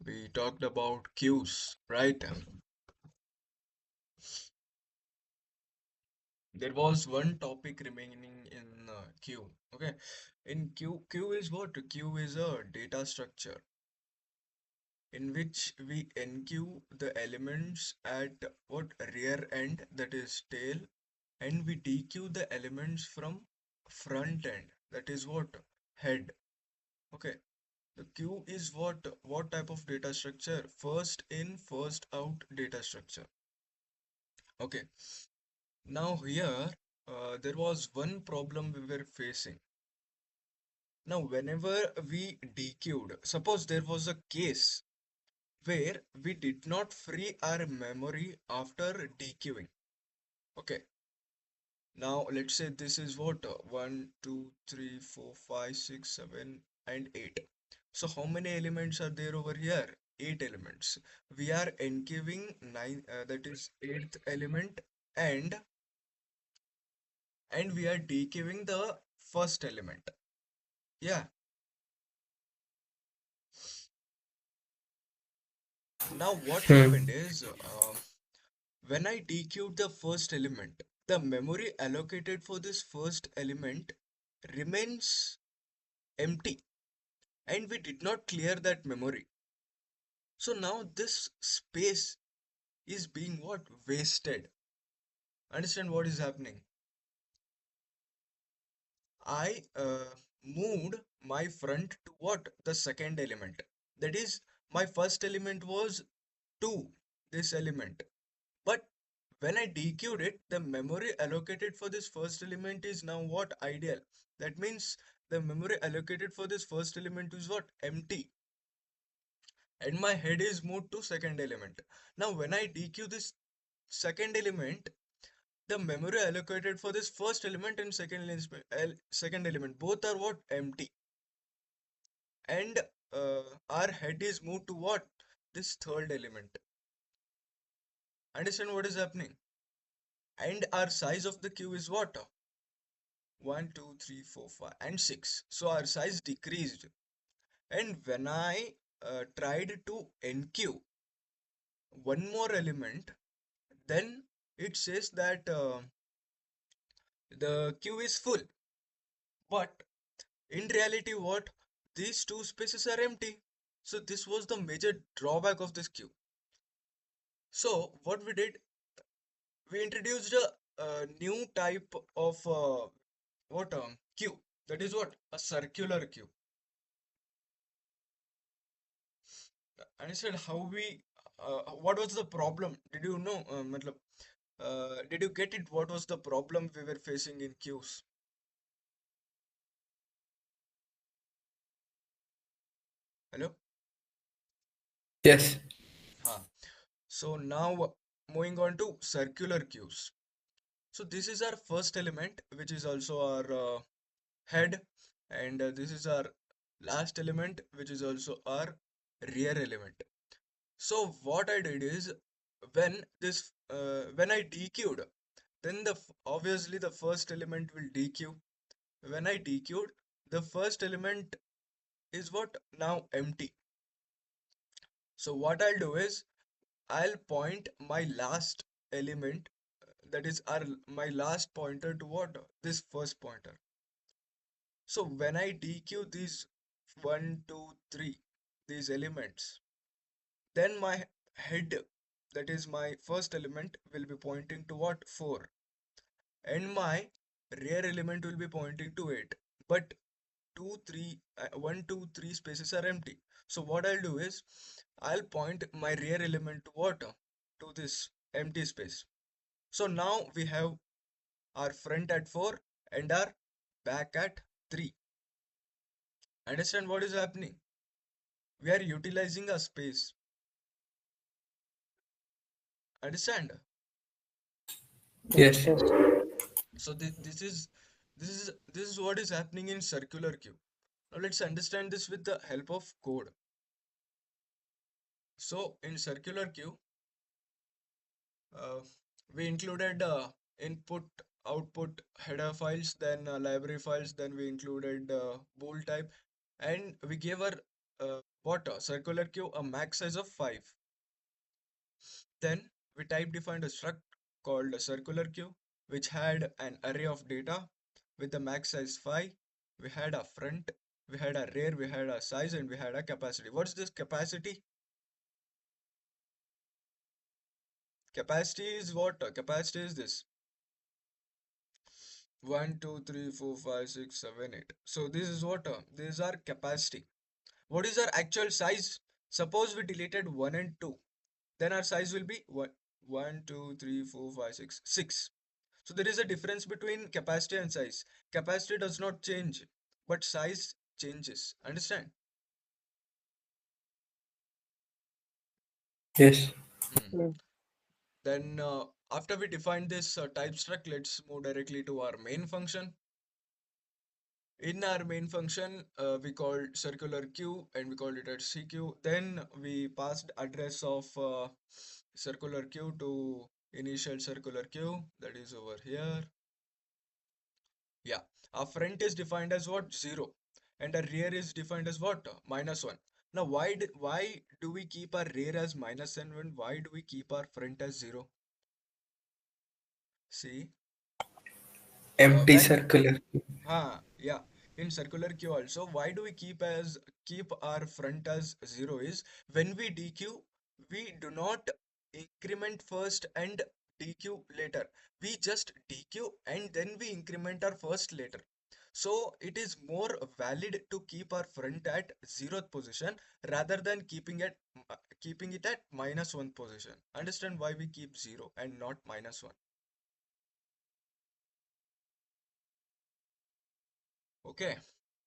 We talked about queues, right? There was one topic remaining in queue. Okay, in queue is what? Queue is a data structure in which we enqueue the elements at what rear end, that is tail, and we dequeue the elements from front end, that is what head. Okay, the queue is what type of data structure? First in, first out data structure. Okay, now here there was one problem we were facing. Now, whenever we dequeued, suppose there was a case where we did not free our memory after dequeuing. Okay, now let's say this is what 1, 2, 3, 4, 5, 6, 7, and 8. So how many elements are there over here? 8 elements. We are encaving 9, that is eighth element, and we are dequeuing the first element. Yeah. Now what happened Hmm. is when I dequeued the first element, the memory allocated for this first element remains empty, and we did not clear that memory. So now this space is being what? Wasted. Understand what is happening? I moved my front to what? The second element. That is, my first element was 2, this element. But when I dequeued it, the memory allocated for this first element is now what? Ideal. That means the memory allocated for this first element is what? Empty. And my head is moved to second element. Now when I dequeue this second element, the memory allocated for this first element and second element both are what? Empty. And our head is moved to what? This third element. Understand what is happening? And our size of the queue is what? 1, 2, 3, 4, 5, and 6. So our size decreased. And when I tried to enqueue one more element, then it says that the queue is full. But in reality, what? These two spaces are empty. So this was the major drawback of this queue. So what we did, we introduced a new type of what queue. That is what? A circular queue. And I said how we what was the problem? Did you know? Did you get it? What was the problem we were facing in queues? Hello? Yes. Huh. So now moving on to circular queues. So this is our first element, which is also our head, and this is our last element, which is also our rear element. So what I did is when I dequeued, then obviously the first element will dequeue. When I dequeued, the first element is what? Now empty. So what I'll do is I'll point my last element, that is my last pointer to what? This first pointer. So when I dequeue these 1, 2, 3, these elements, then my head, that is my first element, will be pointing to what? 4. And my rear element will be pointing to 8. But 2, 3, 1, 2, 3 spaces are empty. So what I'll do is I'll point my rear element to what? To this empty space. So now we have our front at 4 and our back at 3. Understand what is happening? We are utilizing a space. Understand? Yes. So this is what is happening in circular queue. Now let's understand this with the help of code. So in circular queue, uh, we included input, output, header files, then library files, then we included bool type, and we gave our what? Circular queue, a max size of 5. Then we type defined a struct called a circular queue, which had an array of data with the max size 5. We had a front, we had a rear, we had a size, and we had a capacity. What's this capacity? Capacity is what? Capacity is this. 1, 2, 3, 4, 5, 6, 7, 8. So this is what? These are capacity. What is our actual size? Suppose we deleted 1 and 2. Then our size will be 1, 1, 2, 3, 4, 5, 6, 6. So there is a difference between capacity and size. Capacity does not change, but size changes. Understand? Yes. Hmm. Then after we define this type struct, let's move directly to our main function. In our main function, we called circular queue and we called it as CQ. Then we passed address of circular queue to initial circular queue, that is over here. Yeah, our front is defined as what? 0. And our rear is defined as what? -1. Now, why do we keep our rear as -n and why do we keep our front as 0? See, Empty when circular. yeah, in circular queue also, why do we keep our front as 0 is when we dequeue, we do not increment first and dequeue later. We just dequeue and then we increment our first later. So it is more valid to keep our front at 0th position rather than keeping it at -1 position. Understand why we keep 0 and not -1? Okay.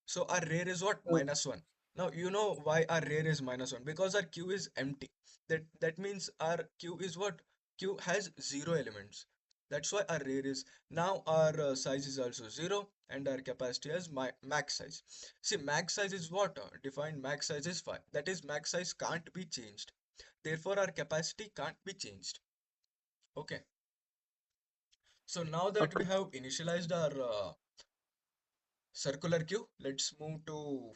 So our rear is what? -1. Now you know why our rear is -1 because our queue is empty. That means our queue is what? Queue has 0 elements. That's why our rear is. Now our size is also 0 and our capacity is max size. See, max size is what? Defined max size is 5. That is, max size can't be changed. Therefore our capacity can't be changed. Okay. So now that we Okay. have initialized our circular queue, let's move to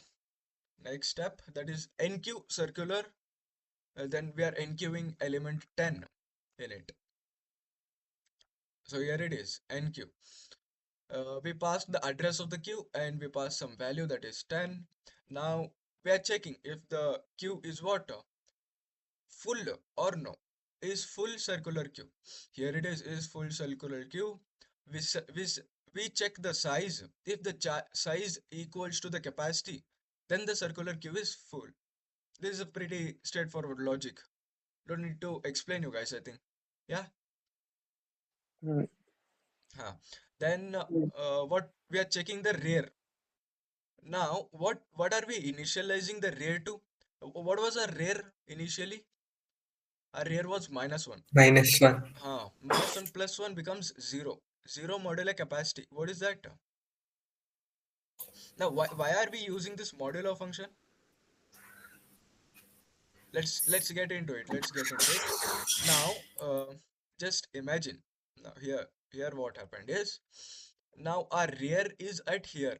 next step, that is enqueue circular. Then we are enqueuing element 10 in it. So here it is, enqueue. We pass the address of the queue and we pass some value that is 10. Now we are checking if the queue is what? Full or no. Is full circular queue. Here it is full circular queue. We, s- we, s- we check the size. If the size equals to the capacity, then the circular queue is full. This is a pretty straightforward logic. Don't need to explain you guys, I think. Yeah. Mm, Huh. Then mm. what we are checking the rear. Now what are we initializing the rear to? What was our rear initially? Our rear was -1. -1. -1 plus 1 becomes 0. 0 modular capacity. What is that? Now why are we using this modular function? Let's get into it. Let's get into it. Now just imagine. Now here what happened is, now our rear is at here.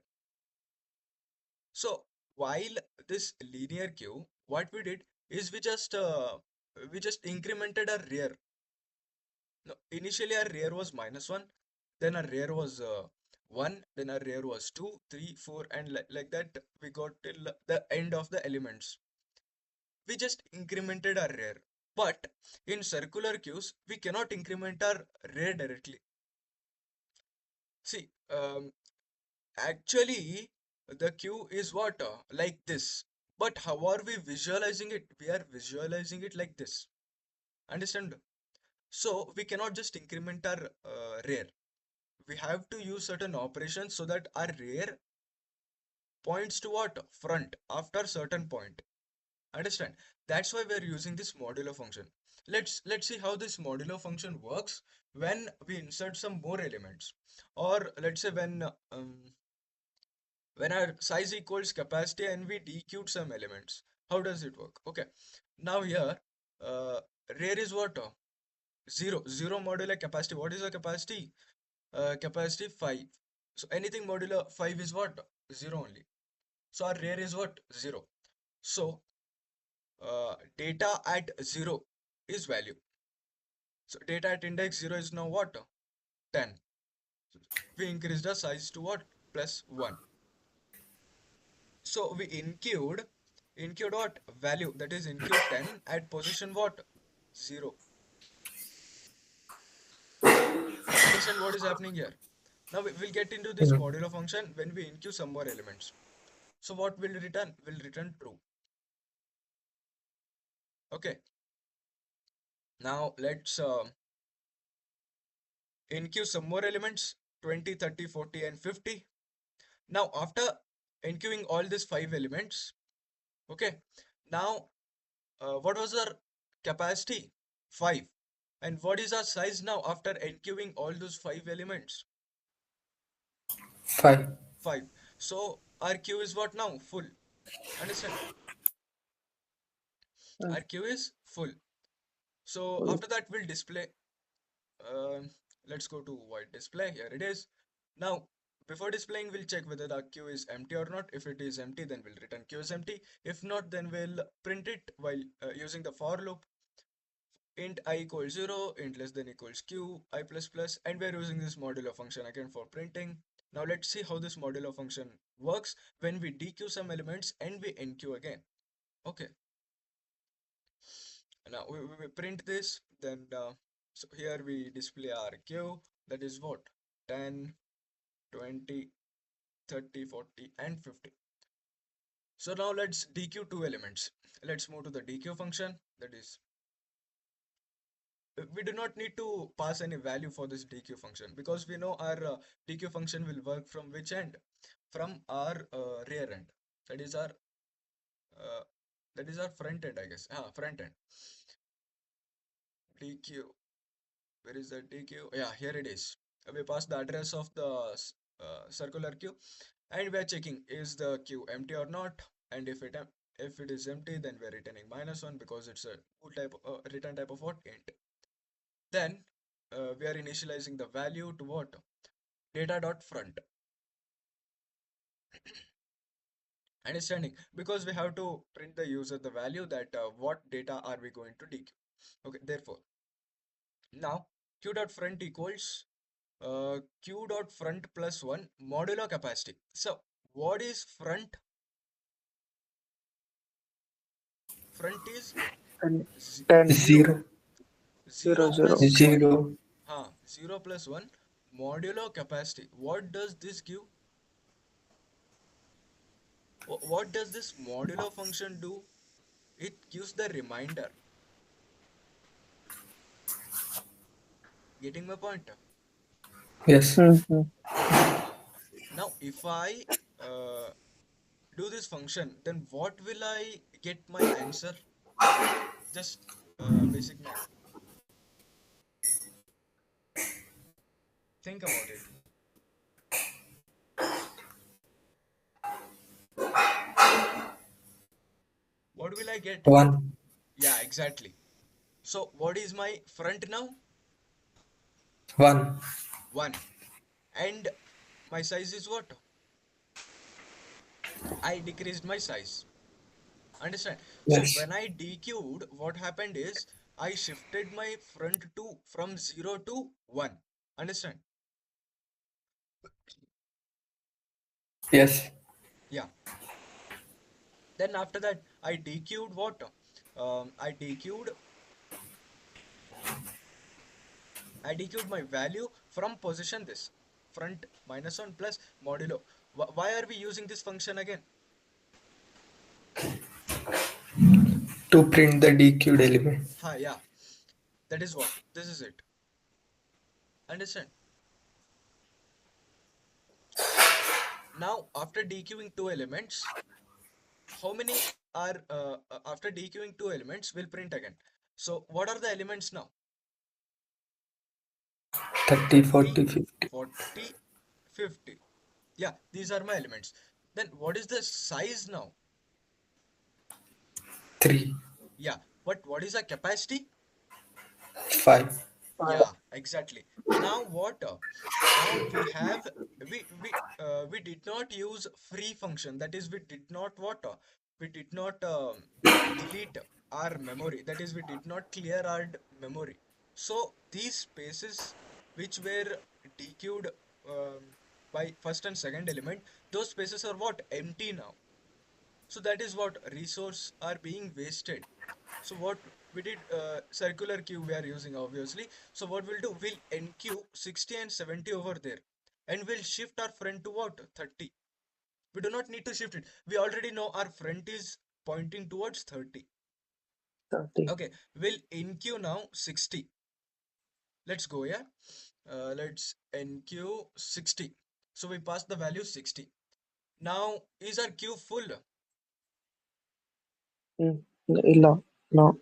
So while this linear queue, what we did is we just incremented our rear. No, initially our rear was -1, then our rear was 1, then our rear was 2, 3, 4, and like that we got till the end of the elements. We just incremented our rear. But in circular queues, we cannot increment our rear directly. See, actually, the queue is what? Like this. But how are we visualizing it? We are visualizing it like this. Understand? So we cannot just increment our rear. We have to use certain operations so that our rear points to what? Front after certain point. Understand? That's why we're using this modulo function. Let's see how this modulo function works when we insert some more elements. Or let's say when our size equals capacity and we dequeued some elements. How does it work? Okay. Now here, uh, rear is what? 0. 0 modular capacity. What is the capacity? Capacity 5. So anything modular 5 is what? 0 only. So our rear is what? 0. So data at 0 is value. So data at index 0 is now what? 10. We increase the size to what? Plus 1. So we include what? Value, that is include 10 at position what? 0. Understand what is happening here? Now we will get into this Mm. modulo function when we include some more elements. So what will return? Will return true. Okay. Now let's enqueue some more elements 20, 30, 40, and 50. Now after enqueuing all these 5 elements, okay, now what was our capacity? 5. And what is our size now after enqueuing all those 5 elements? 5. 5. So our queue is what now? Full. Understand? Mm. Our queue is full. So Full. after that we'll display. Uh, let's go to void display. Here it is. Now before displaying, we'll check whether the queue is empty or not. If it is empty, then we'll return queue is empty. If not, then we'll print it while using the for loop. Int I equals 0, int less than equals q, I plus plus, and we're using this modulo function again for printing. Now let's see how this modulo function works when we dequeue some elements and we enqueue again. Okay, now we print this, then so here we display our queue, that is what? 10, 20, 30, 40, and 50. So now let's dequeue 2 elements. Let's move to the dequeue function, that is we do not need to pass any value for this dequeue function because we know our dequeue function will work from which end? From our rear end. That is our uh, front end, I guess. Front end. Dequeue. Where is the dequeue? Yeah, here it is. We pass the address of the circular queue, and we are checking is the queue empty or not. And if it is empty, then we are returning -1 because it's a bool type return type of what? Int. Then we are initializing the value to what? Data.front. Understanding? Because we have to print the user the value that what data are we going to dequeue. Okay, therefore, now q.front equals q.front plus 1 modulo capacity. So, what is front? Front is And 10. 0. 0. 0, 0 0. plus 1. 0. 0 plus 1 modulo capacity. What does this give? What does this modulo function do? It gives the reminder. Getting my point? Yes. Mm-hmm. Now, if I uh, do this function, then what will I get my answer? Just basic math. Think about it. What will I get? 1. Yeah, exactly. So, what is my front now? 1. 1. And my size is what? I decreased my size. Understand? So, Yes. when I dequeued, what happened is I shifted my front to from 0 to 1. Understand? Yes. Yeah. Then after that, I dequeued what? I dequeued my value from position this front -1 plus modulo. Why are we using this function again? To print the dequeued element. Yeah, that is what. This is it. Understand? Now, after dequeuing 2 elements, how many are after dequeuing 2 elements, we'll print again. So, what are the elements now? 30, 30, 40, 50. 40, 50. Yeah, these are my elements. Then, what is the size now? 3. Yeah, but what is the capacity? 5. 5. Yeah, exactly. Now what? Now we have we did not use free function. That is, we did not what? we did not delete our memory. That is, we did not clear our memory. So these spaces which were dequeued by first and second element, those spaces are what? Empty now. So that is what resource are being wasted. So what we did, circular queue we are using obviously. So what we'll do, we'll enqueue 60 and 70 over there, and we'll shift our front to what? 30. We do not need to shift it. We already know our front is pointing towards 30. 30. Okay, we'll enqueue now 60. Let's go, yeah. Let's enqueue 60. So we pass the value 60. Now, is our queue full? Hmm. No, no,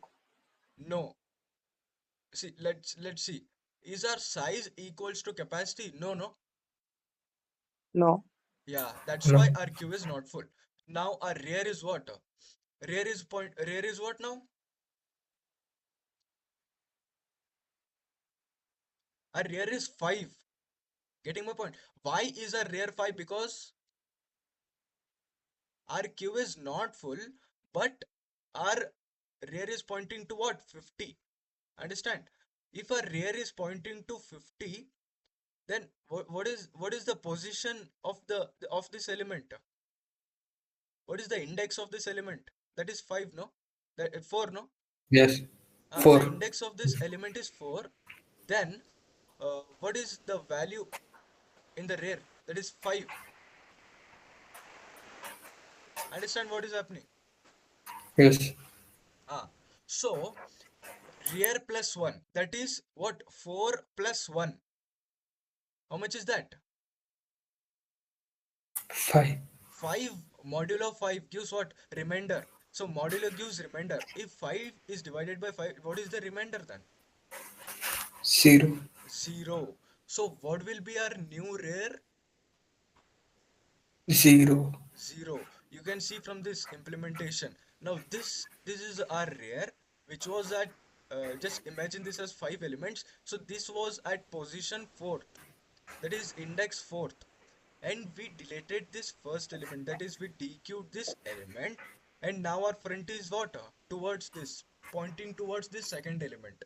No. See, let's see. Is our size equals to capacity? No, no. no, Yeah, that's no. why our queue is not full. Now our rear is what? Rear is what now? Our rear is 5. Getting my point? Why is our rear 5? Because our queue is not full, but our rear is pointing to what? 50. Understand? If our rear is pointing to 50, then what is the position of the of this element? What is the index of this element? That is 5, no? That 4, no? Yes. The 4. index of this element is 4. Then what is the value in the rear? That is 5. Understand what is happening? Yes. Ah, so rear plus 1. That is what? 4 plus 1. How much is that? 5. 5 modulo 5 gives what? Remainder. So modulo gives remainder. If 5 is divided by 5, what is the remainder then? 0. 0. So what will be our new rear? 0. 0. You can see from this implementation. Now this is our rear, which was at just imagine this as 5 elements. So this was at position 4th, that is index 4th, and we deleted this first element, that is we dequeued this element, and now our front is what? Towards this, pointing towards this second element.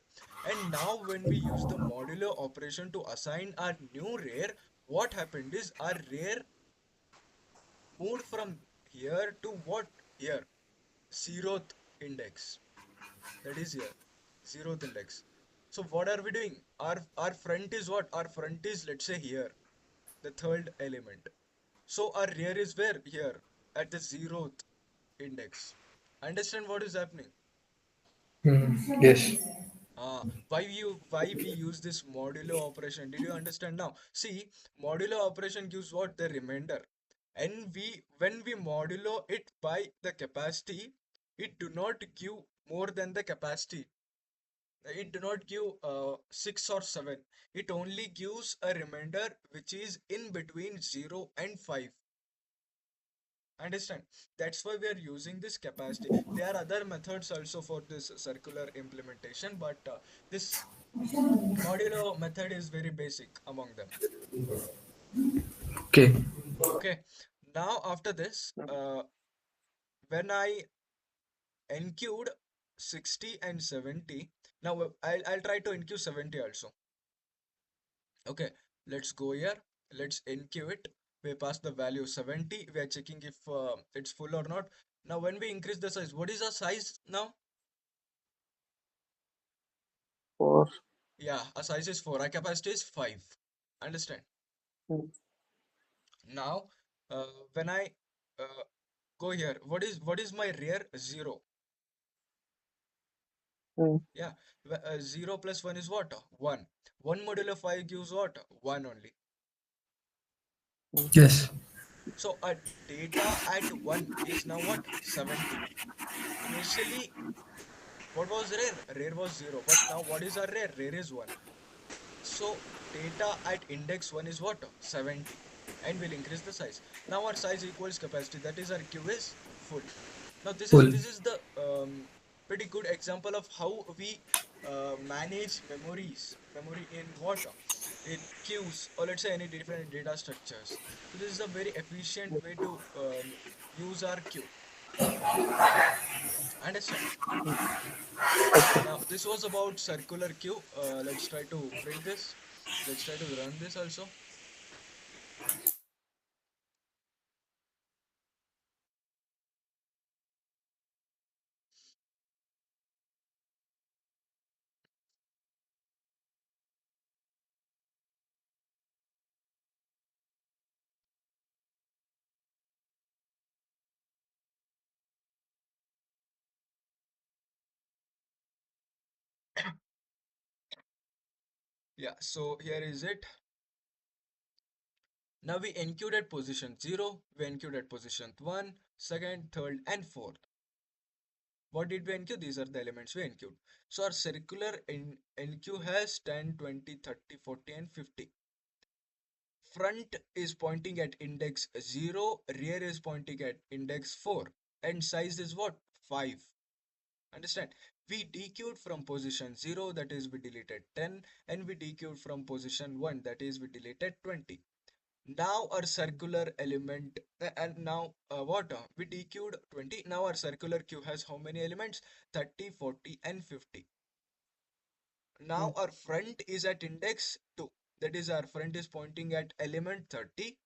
And now when we use the modulo operation to assign our new rear, what happened is our rear moved from here to what? Here, zeroth index. That is here, zeroth index. So what are we doing? Our front is what? Our front is, let's say, here, the third element. So our rear is where? Here, at the zeroth index. Understand what is happening? Yes. Why we use this modulo operation? Did you understand now? See, modulo operation gives what? The remainder. And when we modulo it by the capacity, it do not give more than the capacity. It do not give 6 or 7. It only gives a remainder which is in between 0 and 5. Understand? That's why we are using this capacity. There are other methods also for this circular implementation, but this modulo method is very basic among them. Okay. Okay. Now after this, when I enqueued 60 and 70, now I'll try to enqueue 70 also. Okay, let's go here. Let's enqueue it. We pass the value 70. We are checking if it's full or not. Now when we increase the size, what is our size now? 4. Yeah, our size is 4. Our capacity is 5. Understand? Hmm. Now, when I uh, go here, what is my rear? 0. Hmm. Yeah, 0 plus 1 is what? 1. 1 modulo 5 gives what? 1 only. Yes. So our data at 1 is now what? 70. Initially, what was rare? Rare was 0. But now what is our rare? Rare is 1. So data at index 1 is what? 70. And we'll increase the size. Now our size equals capacity. That is our queue is full. Now this is Full. this is the pretty good example of how we manage memory in what? In queues, or let's say any different data structures. So this is a very efficient way to use our queue. Understand? Now, this was about circular queue. Let's try to print this. Let's try to run this also. Yeah, so here is it. Now we enqueued at position 0, we enqueued at position 1, second, third, and fourth. What did we enqueue? These are the elements we enqueued. So our circular enqueue has 10, 20, 30, 40, and 50. Front is pointing at index 0, rear is pointing at index 4, and size is what? 5. Understand? We dequeued from position 0, that is we deleted 10, and we dequeued from position 1, that is we deleted 20. Now our circular element, and now what? We dequeued 20. Now our circular queue has how many elements? 30, 40, and 50. Now our front is at index 2. That is our front is pointing at element 30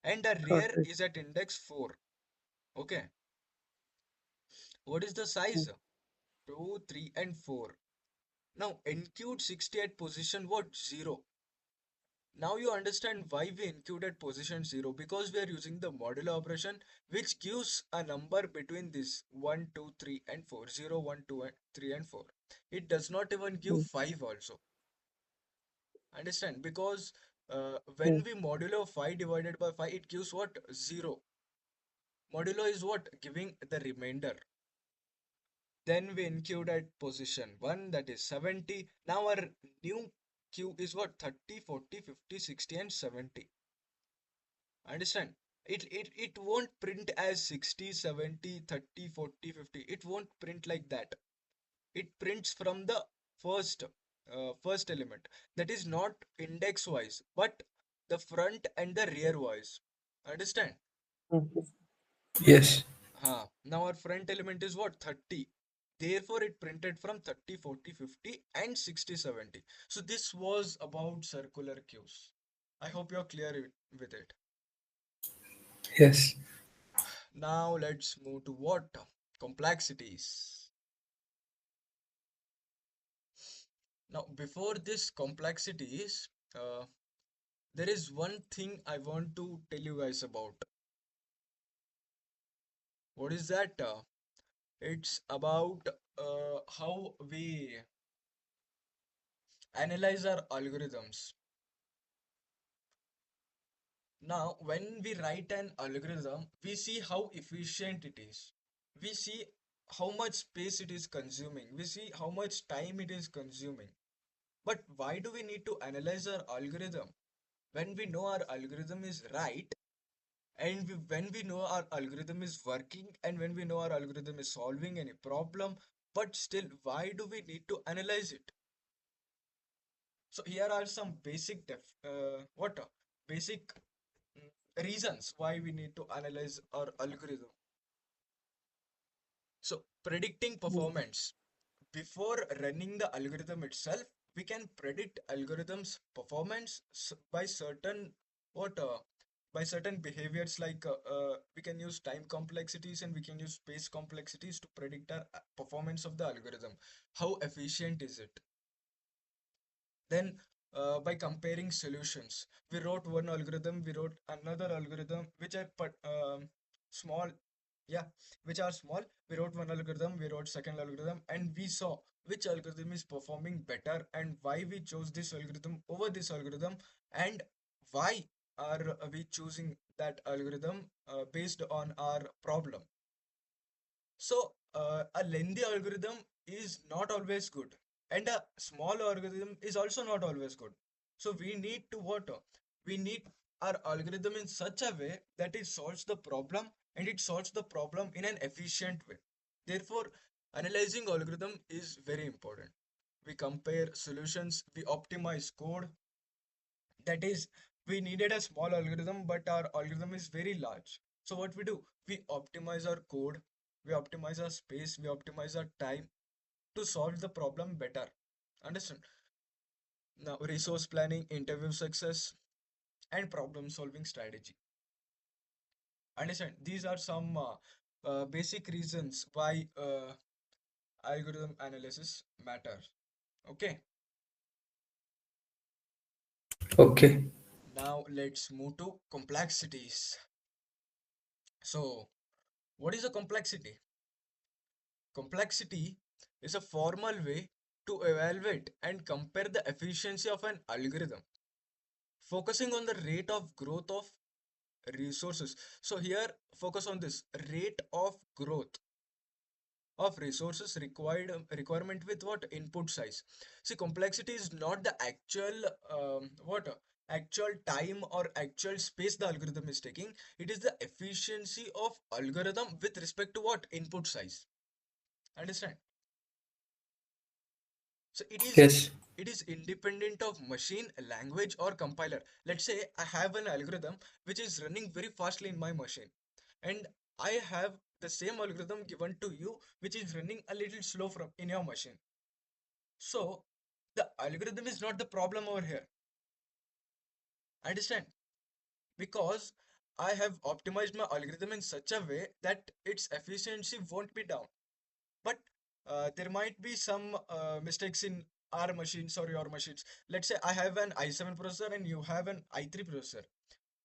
and our rear Okay. is at index 4. Okay. What is the size? 2, 3, and 4. Now enqueued 60 at position what? 0. Now you understand why we included position 0, because we are using the modulo operation which gives a number between this 1, 2, 3, and 4. 0, 1, 2, 3, and 4. It does not even give Mm, 5 also. Understand? Because when mm, we modulo 5 divided by 5, it gives what? 0. Modulo is what? Giving the remainder. Then we include at position 1, that is 70. Now our new Q is what? 30, 40, 50, 60, and 70. Understand? It won't print as 60, 70, 30, 40, 50. It won't print like that. It prints from the first first element. That is not index wise, but the front and the rear wise. Understand? mm. Yes. Now our front element is what? 30. Therefore, it printed from 30, 40, 50, and 60, 70. So this was about circular queues. I hope you're clear with it. Yes. Now let's move to what? Complexities. Now, before this complexities, there is one thing I want to tell you guys about. What is that? It's about how we analyze our algorithms. Now, when we write an algorithm, we see how efficient it is. We see how much space it is consuming. We see how much time it is consuming. But why do we need to analyze our algorithm? When we know our algorithm is right, and when we know our algorithm is working, and when we know our algorithm is solving any problem, but still, why do we need to analyze it? So here are some basic basic reasons why we need to analyze our algorithm. So predicting performance. Before running the algorithm itself, we can predict algorithms performance by certain what by certain behaviors, like we can use time complexities and we can use space complexities to predict our performance of the algorithm. How efficient is it? Then, by comparing solutions, we wrote one algorithm, we wrote another algorithm, which are small, yeah, which are small. We wrote one algorithm, we wrote second algorithm, and we saw which algorithm is performing better and why we chose this algorithm over this algorithm, and why are we choosing that algorithm based on our problem. So, a lengthy algorithm is not always good, and a small algorithm is also not always good. So, we need to what? We need our algorithm in such a way that it solves the problem and it solves the problem in an efficient way. Therefore, analyzing algorithm is very important. We compare solutions, we optimize code. That is, we needed a small algorithm, but our algorithm is very large. So, what we do? We optimize our code, we optimize our space, we optimize our time to solve the problem better. Understand? Now, resource planning, interview success, and problem solving strategy. Understand? These are some basic reasons why algorithm analysis matter. Okay, Okay. now let's move to complexities. So, what is a complexity? Complexity is a formal way to evaluate and compare the efficiency of an algorithm, focusing on the rate of growth of resources. So here, focus on this rate of growth of resources required requirement with what input size. See, complexity is not the actual what actual time or actual space the algorithm is taking. It is the efficiency of algorithm with respect to what input size. Understand? So Yes. it is independent of machine, language, or compiler. Let's say I have an algorithm which is running very fastly in my machine, and I have the same algorithm given to you which is running a little slow from in your machine. So the algorithm is not the problem over here. Understand? Because I have optimized my algorithm in such a way that its efficiency won't be down. But there might be some mistakes in our machines or your machines. Let's say I have an i7 processor and you have an i3 processor.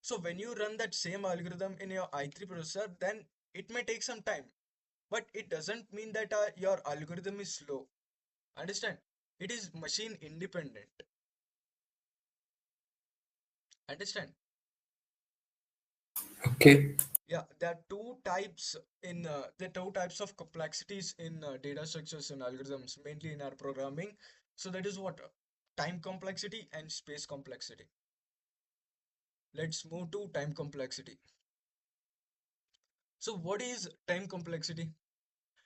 So when you run that same algorithm in your i3 processor, then it may take some time, but it doesn't mean that your algorithm is slow. Understand? It is machine independent. Understand? Okay. Yeah, there are two types of complexities in data structures and algorithms, mainly in our programming. So that is what time complexity and space complexity. Let's move to time complexity. So what is time complexity?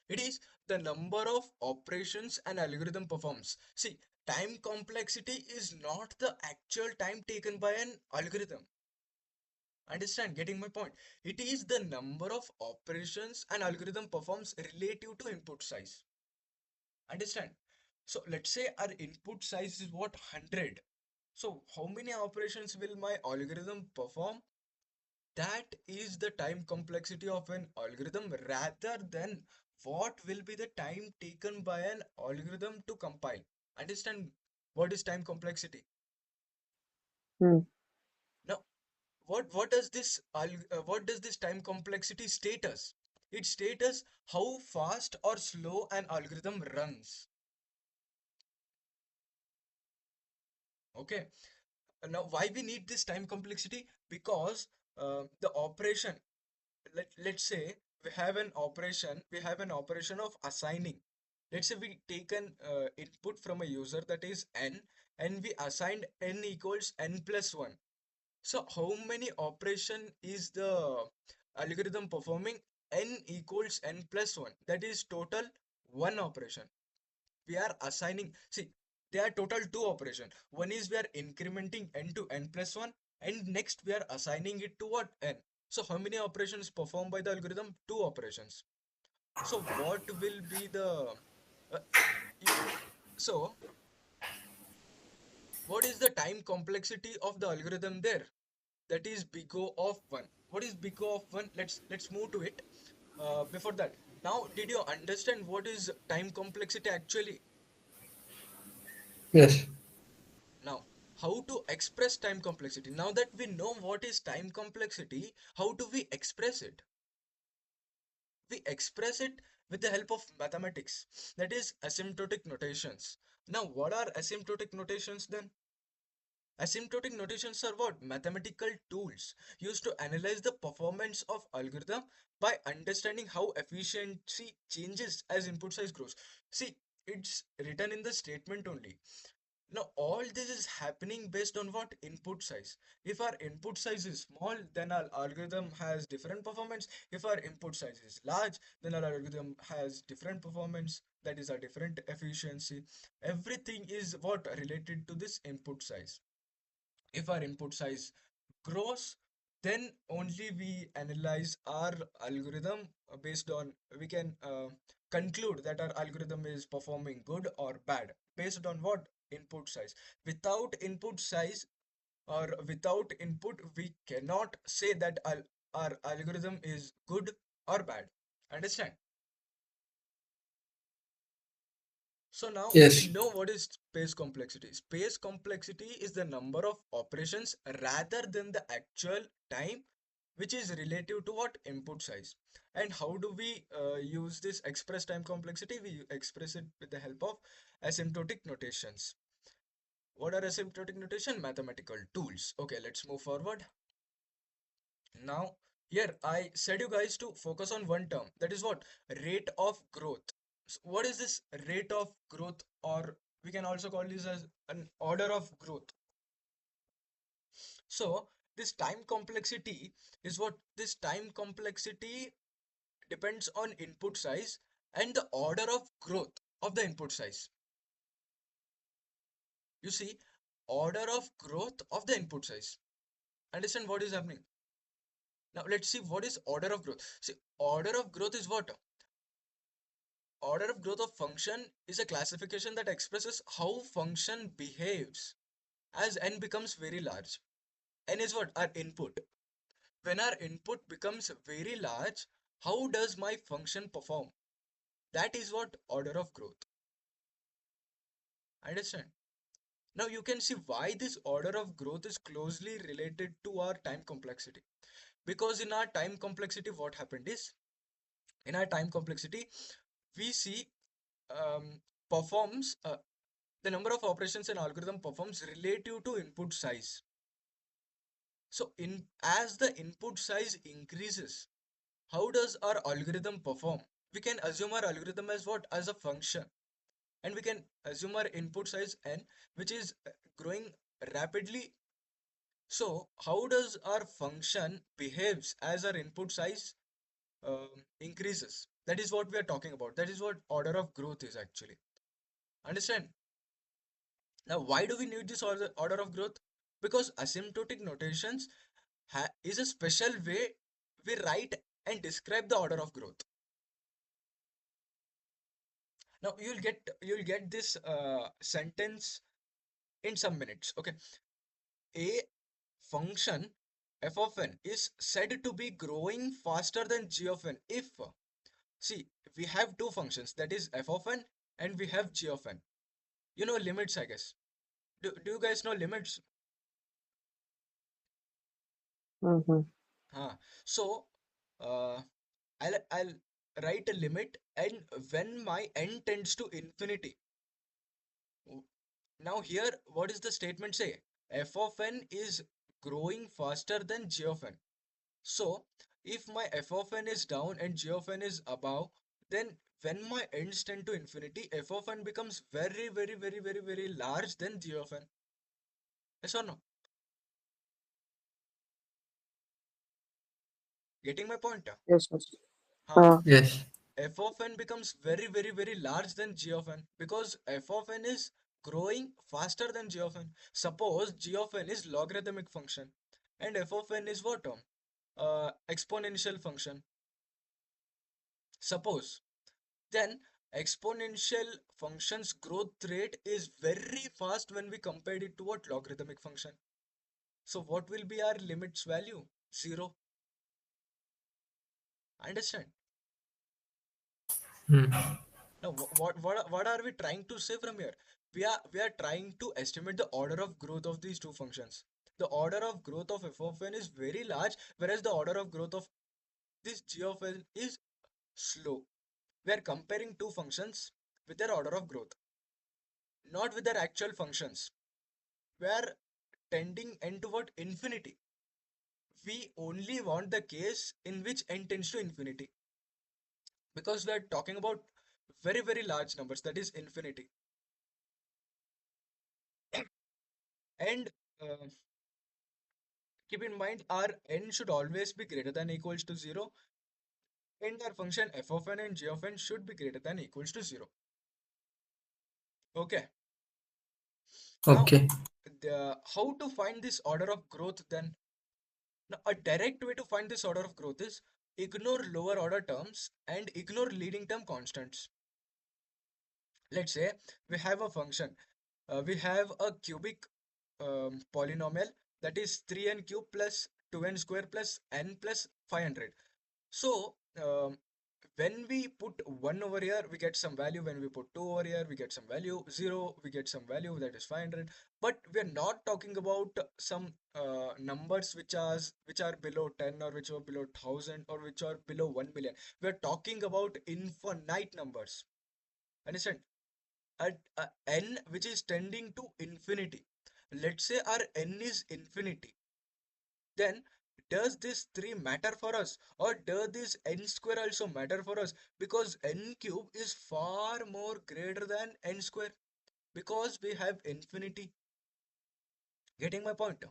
It is the number of operations an algorithm performs. See, time complexity is not the actual time taken by an algorithm. Understand? Getting my point? It is the number of operations an algorithm performs relative to input size. Understand? So let's say our input size is what 100. So how many operations will my algorithm perform? That is the time complexity of an algorithm rather than what will be the time taken by an algorithm to compile. Understand what is time complexity? Hmm. Now, what does this time complexity status? It status how fast or slow an algorithm runs. Okay. Now, why we need this time complexity? Because the operation, let's say we have an operation of assigning. Let's say we take an input from a user that is n, and we assigned n equals n plus 1. So how many operation is the algorithm performing? N equals n plus 1. That is total one operation. We are assigning, see, there are total two operation. One is we are incrementing n to n plus 1, and next we are assigning it to what? N. So how many operations performed by the algorithm? Two operations. So what will be the uh, you, so what is the time complexity of the algorithm there? That is big O of 1. What is big O of 1? Let's move to it. Before that, now did you understand what is time complexity actually? Yes. Now, how to express time complexity? Now that we know what is time complexity, how do we express it? We express it with the help of mathematics, that is asymptotic notations. Now, what are asymptotic notations then? Asymptotic notations are what? Mathematical tools used to analyze the performance of algorithm by understanding how efficiency changes as input size grows. See, it's written in the statement only. Now, all this is happening based on what? Input size. If our input size is small, then our algorithm has different performance. If our input size is large, then our algorithm has different performance. That is a different efficiency. Everything is what related to this input size. If our input size grows, then only we analyze our algorithm based on, we can conclude that our algorithm is performing good or bad based on what? Input size. Without input size or without input, we cannot say that our algorithm is good or bad. Understand? So now we Yes. know what is space complexity. Space complexity is the number of operations rather than the actual time, which is relative to what? Input size. And how do we use this express time complexity? We express it with the help of asymptotic notations. What are asymptotic notation? Mathematical tools. Okay, let's move forward. Now, here I said you guys to focus on one term. That is what? Rate of growth. So what is this rate of growth? Or we can also call this as an order of growth. So this time complexity is what? This time complexity depends on input size and the order of growth of the input size. You see, order of growth of the input size. Understand what is happening? Now let's see what is order of growth. See, order of growth is what? Order of growth of function is a classification that expresses how function behaves as n becomes very large. N is what? Our input. When our input becomes very large, how does my function perform? That is what order of growth. Understand? Now you can see why this order of growth is closely related to our time complexity. Because in our time complexity, what happened is, in our time complexity, we see um, performs the number of operations an algorithm performs relative to input size. So in as the input size increases, how does our algorithm perform? We can assume our algorithm as what? As a function. And we can assume our input size n, which is growing rapidly. So how does our function behaves as our input size increases? That is what we are talking about. That is what order of growth is actually. Understand? Now, why do we need this order of growth? Because asymptotic notations is a special way we write and describe the order of growth. Now, you'll get this sentence in some minutes. Okay, a function f of n is said to be growing faster than g of n if, see, we have two functions, that is f of n and we have g of n. You know limits, I guess. Do you guys know limits? Mm-hmm. Huh. So, uh, I'll write a limit, and when my n tends to infinity. Now here, what does the statement say? F of n is growing faster than g of n. So, if my f of n is down and g of n is above, then when my ends tend to infinity, f of n becomes very, very, very, very, very large than g of n. Yes or no? Getting my point? Yes, yes. Huh. Uh, Yes. F of n becomes very, very, very large than g of n because f of n is growing faster than g of n. Suppose g of n is logarithmic function and f of n is what term? Exponential function. Suppose, then exponential function's growth rate is very fast when we compare it to what? Logarithmic function. So what will be our limits value? 0. Understand? Hmm. Now, what are we trying to say from here? We are trying to estimate the order of growth of these two functions. The order of growth of f of n is very large, whereas the order of growth of this g of n is slow. We are comparing two functions with their order of growth, not with their actual functions. We are tending n toward infinity. We only want the case in which n tends to infinity because we are talking about very, very large numbers, that is infinity. And uh, keep in mind, our n should always be greater than equals to 0, and our function f of n and g of n should be greater than equals to 0. Okay, now Okay. how to find this order of growth then? Now, a direct way to find this order of growth is ignore lower order terms and ignore leading term constants. Let's say we have a function, we have a cubic polynomial that is 3n cube plus 2n square plus n plus 500. So when we put 1 over here, we get some value. When we put 2 over here, we get some value. 0, we get some value, that is 500. But we are not talking about some numbers which are below 10 or which are below 1000 or which are below 1 million. We are talking about infinite numbers. Understand? At n which is tending to infinity. Let's say our n is infinity. Then does this 3 matter for us, or does this n square also matter for us? Because n cube is far more greater than n square because we have infinity. Getting my point?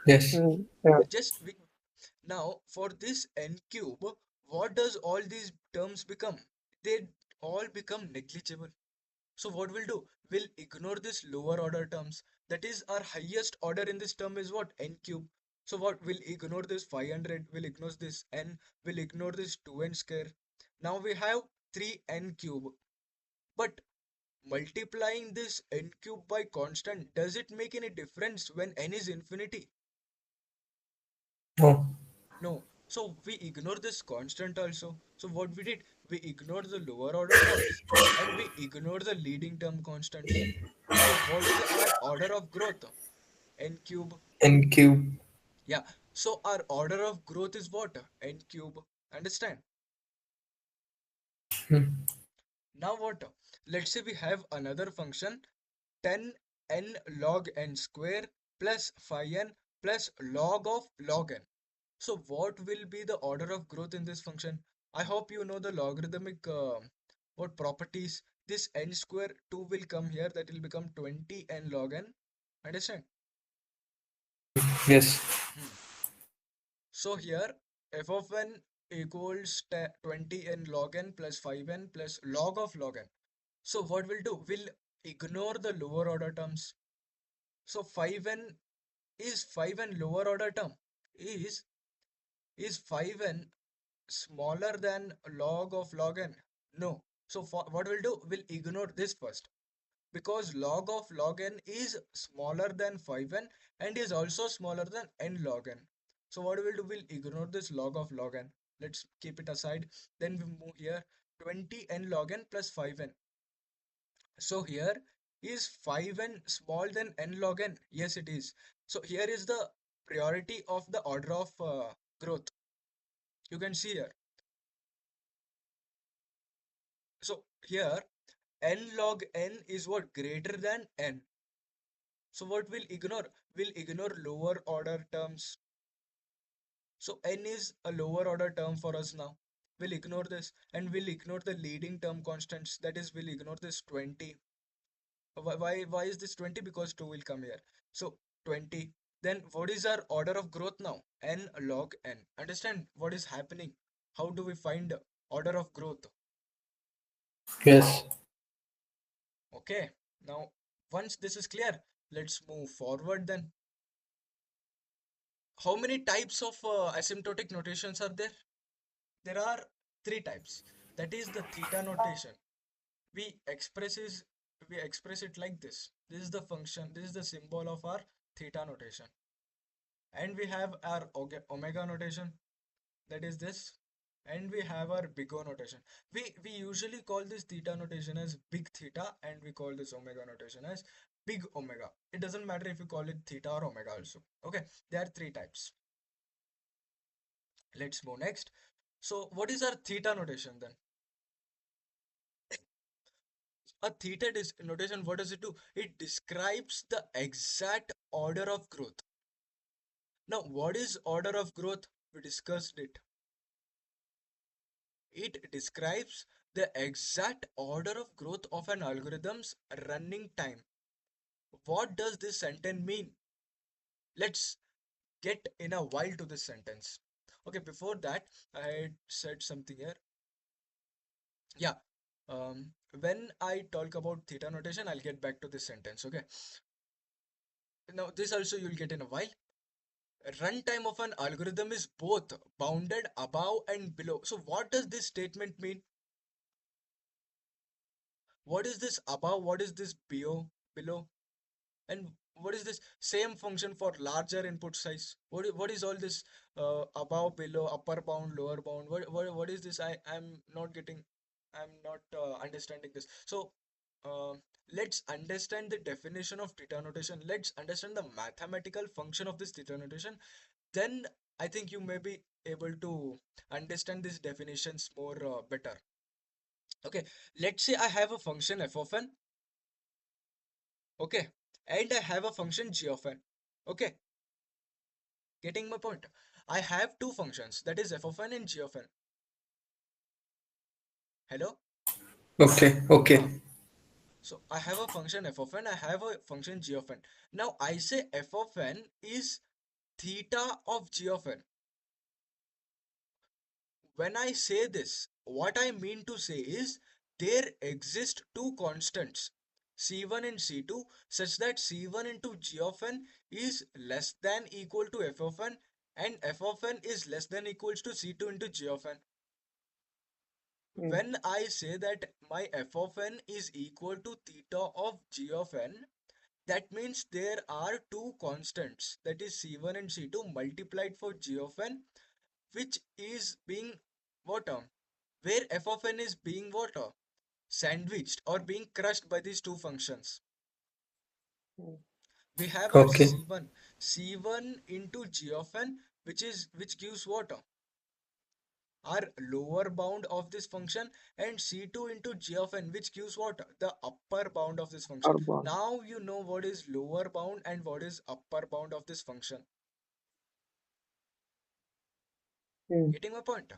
Yes. Yeah. Just we, now for this n cube, what does all these terms become? They all become negligible. So what we'll do? We'll ignore this lower order terms. That is our highest order in this term is what? N cube. So what? We'll ignore this 500. We'll ignore this n. We'll ignore this 2n square. Now we have 3n cube. But multiplying this n cube by constant, does it make any difference when n is infinity? No. No. So we ignore this constant also. So what we did? We ignore the lower order terms and we ignore the leading term constants. So what is our order of growth? N cube. N cube. Yeah. So our order of growth is what? N cube. Understand? Hmm. Now what? Let's say we have another function 10n log n square plus 5n plus log n. So what will be the order of growth in this function? I hope you know the logarithmic what properties. This n square 2 will come here, that will become 20n log n. Understand? Yes. Hmm. So here f of n equals 20n log n plus 5n plus log n. So what we'll do? We'll ignore the lower order terms. So 5n is 5n lower order term? Is is 5n smaller than log n? No. So for what we'll do? We'll ignore this first because log n is smaller than 5n and is also smaller than n log n. So what we'll do? We'll ignore this log n. Let's keep it aside. Then we move here 20n log n plus 5n. So here is 5n small than n log n? Yes, it is. So here is the priority of the order of growth. You can see here. So here n log n is what? Greater than n. So what we'll ignore? We'll ignore lower order terms. So n is a lower order term for us now. We'll ignore this and we'll ignore the leading term constants. That is, we'll ignore this 20. Why is this 20? Because 2 will come here. So 20. Then what is our order of growth now? N log n. Understand what is happening? How do we find order of growth? Yes. Okay. Now, once this is clear, let's move forward then. How many types of asymptotic notations are there? There are three types. That is the theta notation. We express is we express it like this. This is the function. This is the symbol of our theta notation. And we have our omega notation, that is this, and we have our big O notation. We usually call this theta notation as big theta and we call this omega notation as big omega. It doesn't matter if you call it theta or omega also. Okay, there are three types. Let's move next. So what is our theta notation then? A theta notation, what does it do? It describes the exact order of growth. Now what is order of growth? We discussed it. It describes the exact order of growth of an algorithm's running time. What does this sentence mean? Let's get in a while to this sentence. Okay, before that, I had said something here. Yeah, when I talk about theta notation, I'll get back to this sentence. Okay, Now this also you'll get in a while. Runtime of an algorithm is both bounded above and below. So what does this statement mean? What is this above? What is this below? And what is this same function for larger input size? What is all this above, below, upper bound, lower bound? What is this? I'm not getting, I'm not understanding this. So uh, let's understand the definition of theta notation. Let's understand the mathematical function of this theta notation. Then I think you may be able to understand these definitions more better. Okay, let's say I have a function f of n. Okay, and I have a function g of n. Okay, getting my point. I have two functions, that is f of n and g of n. Hello? Okay. Okay. Huh. So I have a function f of n, I have a function g of n. Now I say f of n is theta of g of n. When I say this, what I mean to say is there exist two constants, c1 and c2, such that c1 into g of n is less than equal to f of n, and f of n is less than equals to c2 into g of n. mm, When I say that my f of n is equal to theta of g of n, that means there are two constants, that is c1 and c2 multiplied for g of n, which is being what where f of n is being what sandwiched or being crushed by these two functions. mm, We have our Okay. c1 into g of n, which gives what our lower bound of this function, and c2 into g of n, which gives what the upper bound of this function. urban. Now you know what is lower bound and what is upper bound of this function. Mm, Getting my point?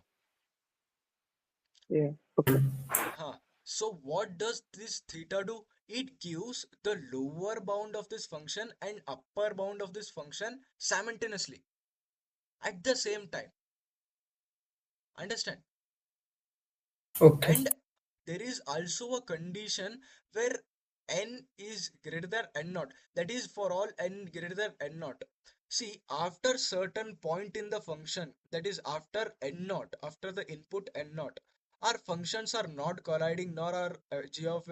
yeah. Okay. Huh. So what does this theta do? It gives the lower bound of this function and upper bound of this function simultaneously at the same time. Understand? Okay. And there is also a condition where n is greater than n naught. That is for all n greater than n naught. See, after certain point in the function, that is after n naught, after the input n naught, our functions are not colliding nor are g of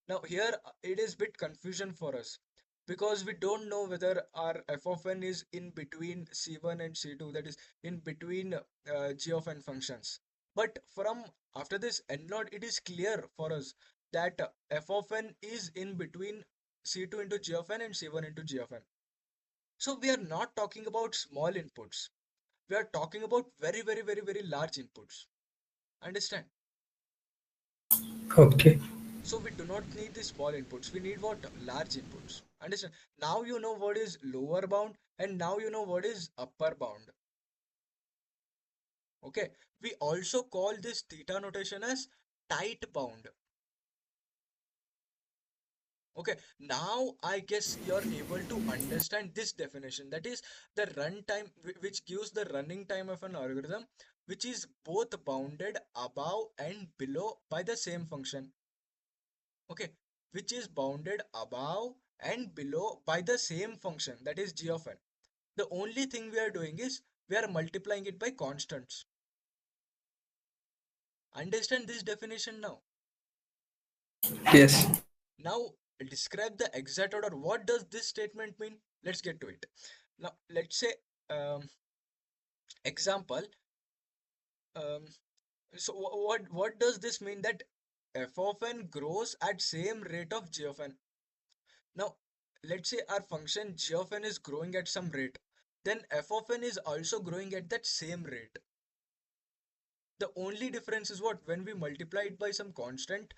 now here it is bit confusion for us because we don't know whether our f of n is in between c1 and c2, that is in between g of n functions. But from after this n naught, it is clear for us that f of n is in between c2 into g of n and c1 into g of n. So we are not talking about small inputs. We are talking about very, very, very, very large inputs. Understand? Okay. So we do not need the small inputs. We need what? Large inputs. Understand? Now you know what is lower bound and now you know what is upper bound. Okay. We also call this theta notation as tight bound. Okay, now I guess you're able to understand this definition. That is the runtime, which gives the running time of an algorithm, which is both bounded above and below by the same function. Okay, which is bounded above and below by the same function, that is g of n. The only thing we are doing is we are multiplying it by constants. Understand this definition now. Yes. Now describe the exact order. What does this statement mean? Let's get to it. Now let's say um, example. Um, so what does this mean that f of n grows at same rate of g of n? Now let's say our function g of n is growing at some rate. Then f of n is also growing at that same rate. The only difference is what? When we multiply it by some constant,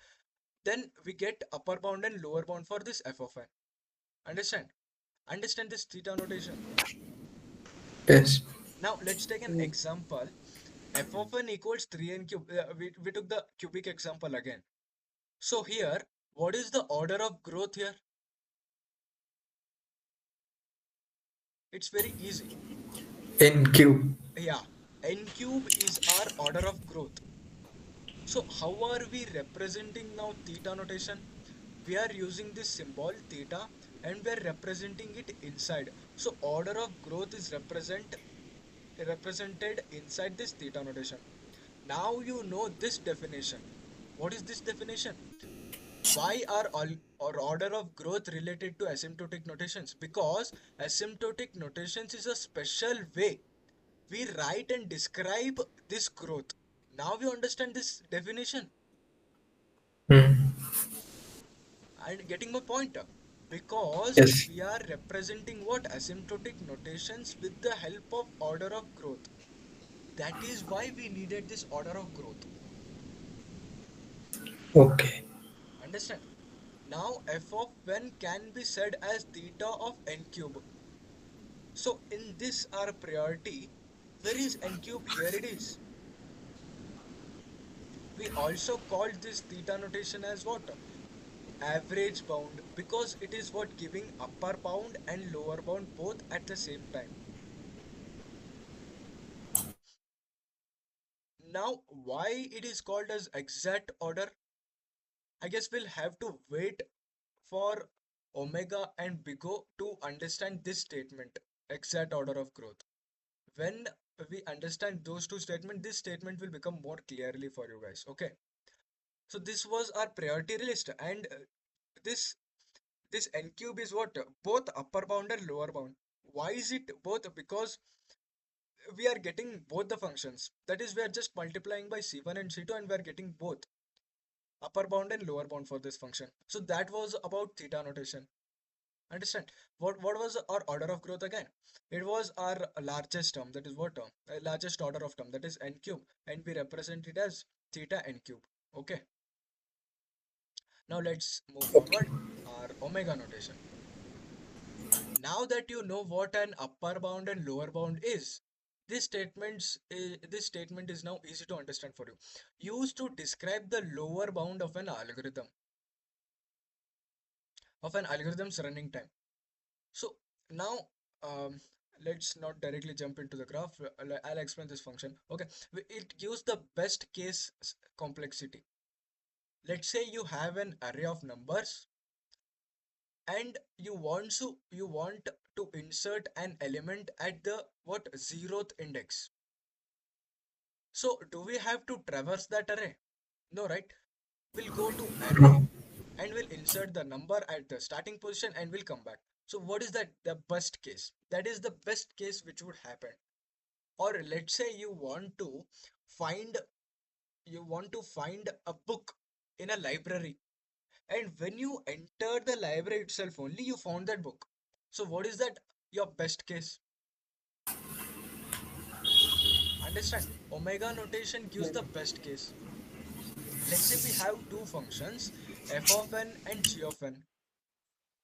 then we get upper bound and lower bound for this f of n. Understand? Understand this theta notation. Yes. Now let's take an Mm, example. F of n equals 3n cube. We took the cubic example again. So here, what is the order of growth here? It's very easy. N cube. Yeah, n cube is our order of growth. So how are we representing now theta notation? We are using this symbol theta, and we are representing it inside. So order of growth is represented inside this theta notation. Now you know this definition. What is this definition? Why are all or order of growth related to asymptotic notations? Because asymptotic notations is a special way we write and describe this growth. Now you understand this definition Hmm. and getting my point. Because Yes. we are representing what asymptotic notations with the help of order of growth. That is why we needed this order of growth. Okay. Understand? Now f of n can be said as theta of n cube. So in this our priority, where is n cube? Here it is. We also called this theta notation as what? Average bound, because it is what giving upper bound and lower bound both at the same time. Now, why it is called as exact order? I guess we'll have to wait for omega and big O to understand this statement, exact order of growth. When we understand those two statements, this statement will become more clearly for you guys. Okay. So this was our priority list, and this this n cube is what? Both upper bound and lower bound. Why is it both? Because we are getting both the functions. That is, we are just multiplying by c1 and c2, and we are getting both upper bound and lower bound for this function. So that was about theta notation. Understand? What was our order of growth again? It was our largest term. That is what term? Largest order of term. That is n cube, and we represent it as theta n cube. Okay. Now let's move Okay. forward. Our omega notation. Now that you know what an upper bound and lower bound is, this statement is now easy to understand for you. Used to describe the lower bound of an algorithm's running time. So now um, let's not directly jump into the graph. I'll explain this function. Okay, it gives the best case complexity. Let's say you have an array of numbers and you want to insert an element at the what zeroth index. So do we have to traverse that array? No, right? We'll go to array No. and we'll insert the number at the starting position and we'll come back. So what is that? The best case. That is the best case which would happen. Or let's say find you want to find a book in a library, and when you enter the library itself only you found that book. So what is that? Your best case. Understand? Omega notation gives the best case. Let's say we have two functions, f of n and g of n.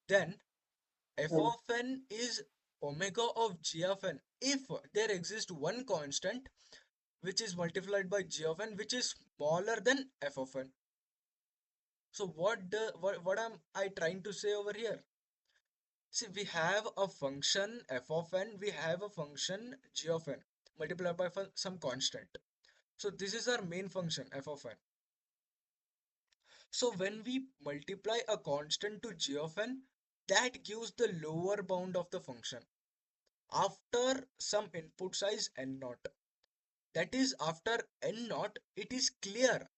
Then f mm, of n is omega of g of n if there exists one constant which is multiplied by g of n which is smaller than f of n. So what am I trying to say over here? See, we have a function f of n, we have a function g of n multiplied by some constant. So this is our main function f of n. So when we multiply a constant to g of n, that gives the lower bound of the function after some input size n naught. That is, after n naught, it is clear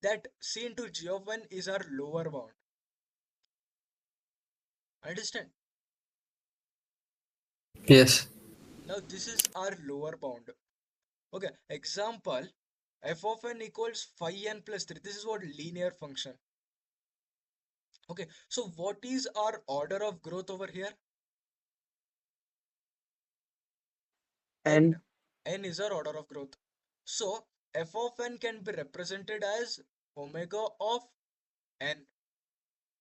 that c into g of n is our lower bound. Understand? Yes. Now this is our lower bound. Okay, example, f of n equals phi n plus 3. This is what linear function. Okay, so what is our order of growth over here? N. and N is our order of growth. So f of n can be represented as omega of n,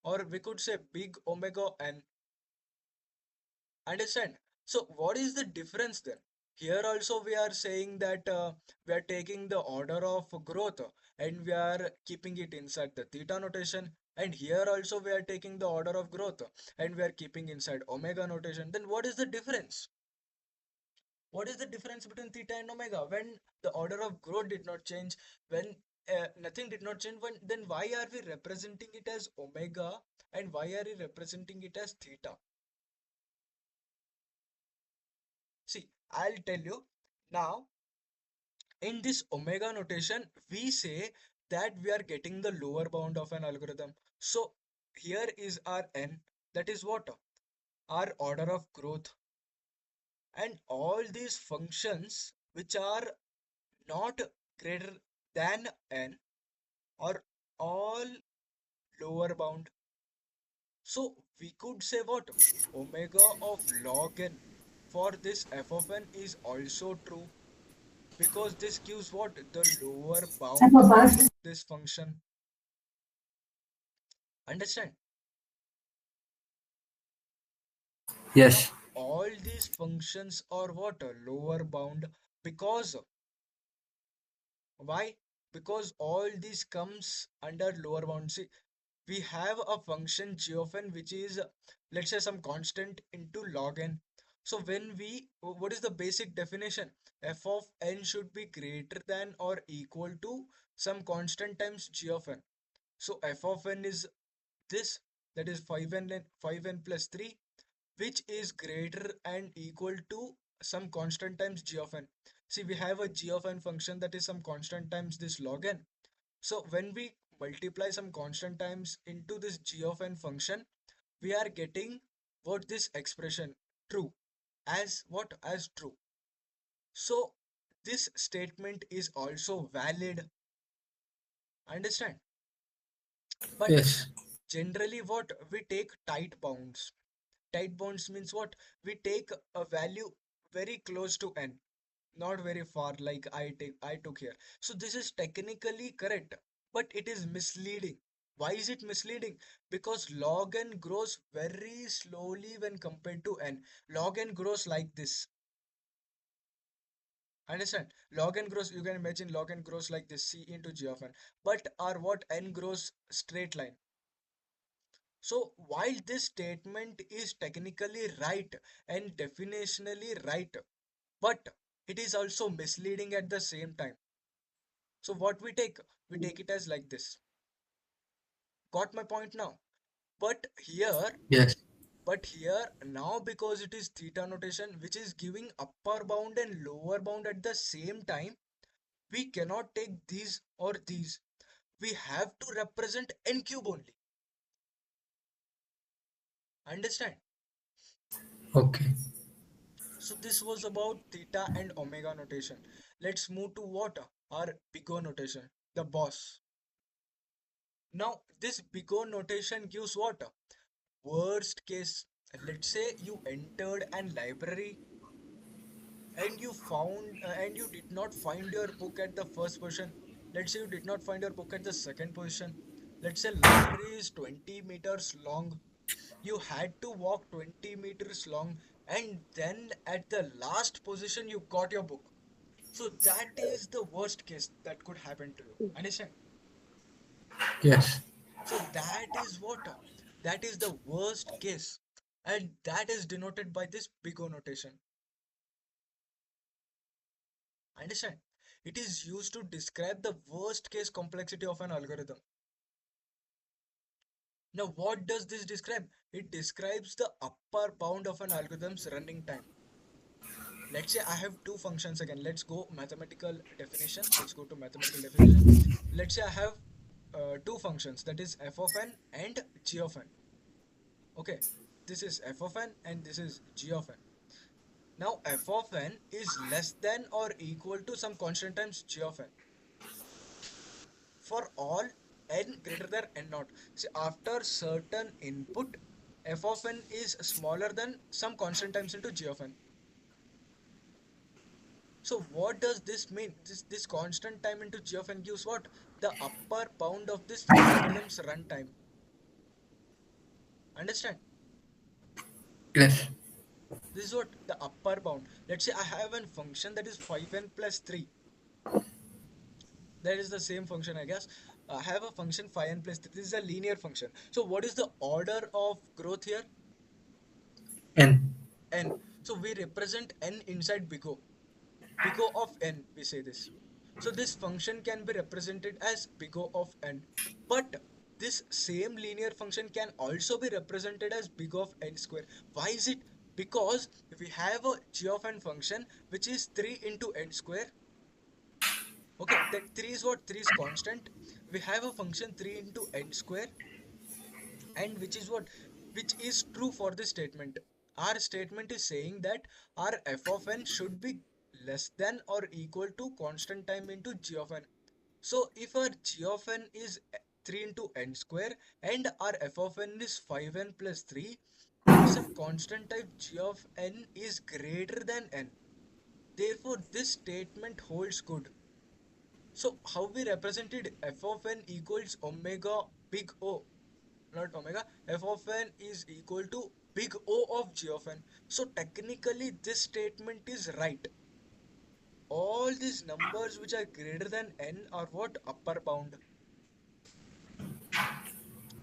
or we could say big omega n. Understand? So what is the difference then? Here also we are saying that we are taking the order of growth and we are keeping it inside the theta notation. And here also we are taking the order of growth and we are keeping inside omega notation. Then what is the difference? What is the difference between theta and omega when the order of growth did not change, when nothing did not change, then why are we representing it as omega and why are we representing it as theta? See, I'll tell you now. In this omega notation, we say that we are getting the lower bound of an algorithm. So here is our n, that is what? Our order of growth. And all these functions which are not greater than n are all lower bound. So we could say what? Omega of log n for this f of n is also true because this gives what? The lower bound of this function. Understand? Now Yes. all these functions are what? Lower bound because why? Because all this comes under lower bound. See, we have a function g of n which is let's say some constant into log n. So when we what is the basic definition? F of n should be greater than or equal to some constant times g of n. So f of n is this, that is 5n plus 3, which is greater and equal to some constant times g of n. See, we have a g of n function that is some constant times this log n. So when we multiply some constant times into this g of n function, we are getting what this expression true as what? As true. So this statement is also valid. Understand? But Yes. generally what we take tight bounds. Tight bounds means what? We take a value very close to n, not very far like I took here. So this is technically correct, but it is misleading. Why is it misleading? Because log n grows very slowly when compared to n. Log n grows like this. Understand? Log n grows, you can imagine log n grows like this, c into g of n. But our what? N grows straight line. So while this statement is technically right and definitionally right, but it is also misleading at the same time. So what we take? We take it as like this. Got my point now? But here, Yes. but here now because it is theta notation which is giving upper bound and lower bound at the same time, we cannot take these or these. We have to represent n cube only. Understand? Okay. So this was about theta and omega notation. Let's move to what? Our big O notation, the boss. Now this big O notation gives what? Worst case. Let's say you entered an library and you did not find your book at the first position. Let's say you did not find your book at the second position. Let's say library is 20 meters long. You had to walk 20 meters long and then at the last position you got your book. So that is the worst case that could happen to you. Understand? Yes. So that is what? That is the worst case. And that is denoted by this big O notation. Understand? It is used to describe the worst case complexity of an algorithm. Now, what does this describe? It describes the upper bound of an algorithm's running time. Let's say I have two functions again. Let's go mathematical definition. Let's go to mathematical definition. Let's say I have two functions that is f of n and g of n. Okay, this is f of n and this is g of n. Now f of n is less than or equal to some constant times g of n for all n greater than n naught. See, after certain input, f of n is smaller than some constant times into g of n. So what does this mean? This constant time into g of n gives what? The upper bound of this algorithm's runtime. Understand? Yes. This is what the upper bound. Let's say I have a function that is 5n plus 3. That is the same function, I guess. I have a function 5n plus 3. This is a linear function. So what is the order of growth here? N. N. So we represent n inside big O. Big O of n, we say this. So this function can be represented as big O of n. But this same linear function can also be represented as big O of n square. Why is it? Because we have a g of n function which is 3 into n square. Okay, that 3 is what? 3 is constant. We have a function 3 into n square, and which is what? Which is true for this statement. Our statement is saying that our f of n should be less than or equal to constant time into g of n. So if our g of n is 3 into n square and our f of n is 5n plus 3, for some constant type g of n is greater than n. Therefore, this statement holds good. So how we represented f of n equals omega big O, not omega, f of n is equal to big O of g of n. So technically this statement is right. All these numbers which are greater than n are what? Upper bound.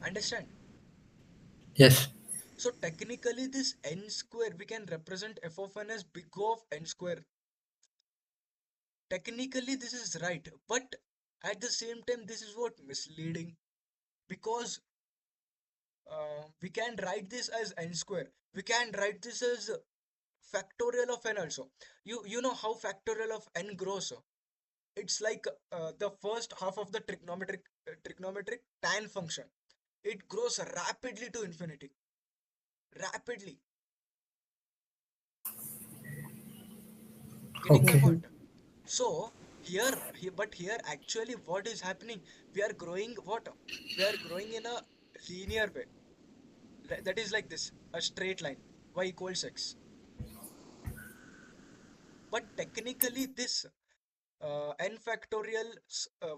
Understand? Yes. So technically this n square, we can represent f of n as big O of n square. Technically this is right, but at the same time this is what? Misleading. Because we can write this as n square. We can write this as factorial of n also. You know how factorial of n grows? It's like the first half of the trigonometric tan function. It grows rapidly to infinity. Rapidly. Getting my Okay. Mm-hmm. point? So but here actually what is happening? We are growing what? We are growing in a linear way. That is like this, a straight line, y equals x. But technically this n factorial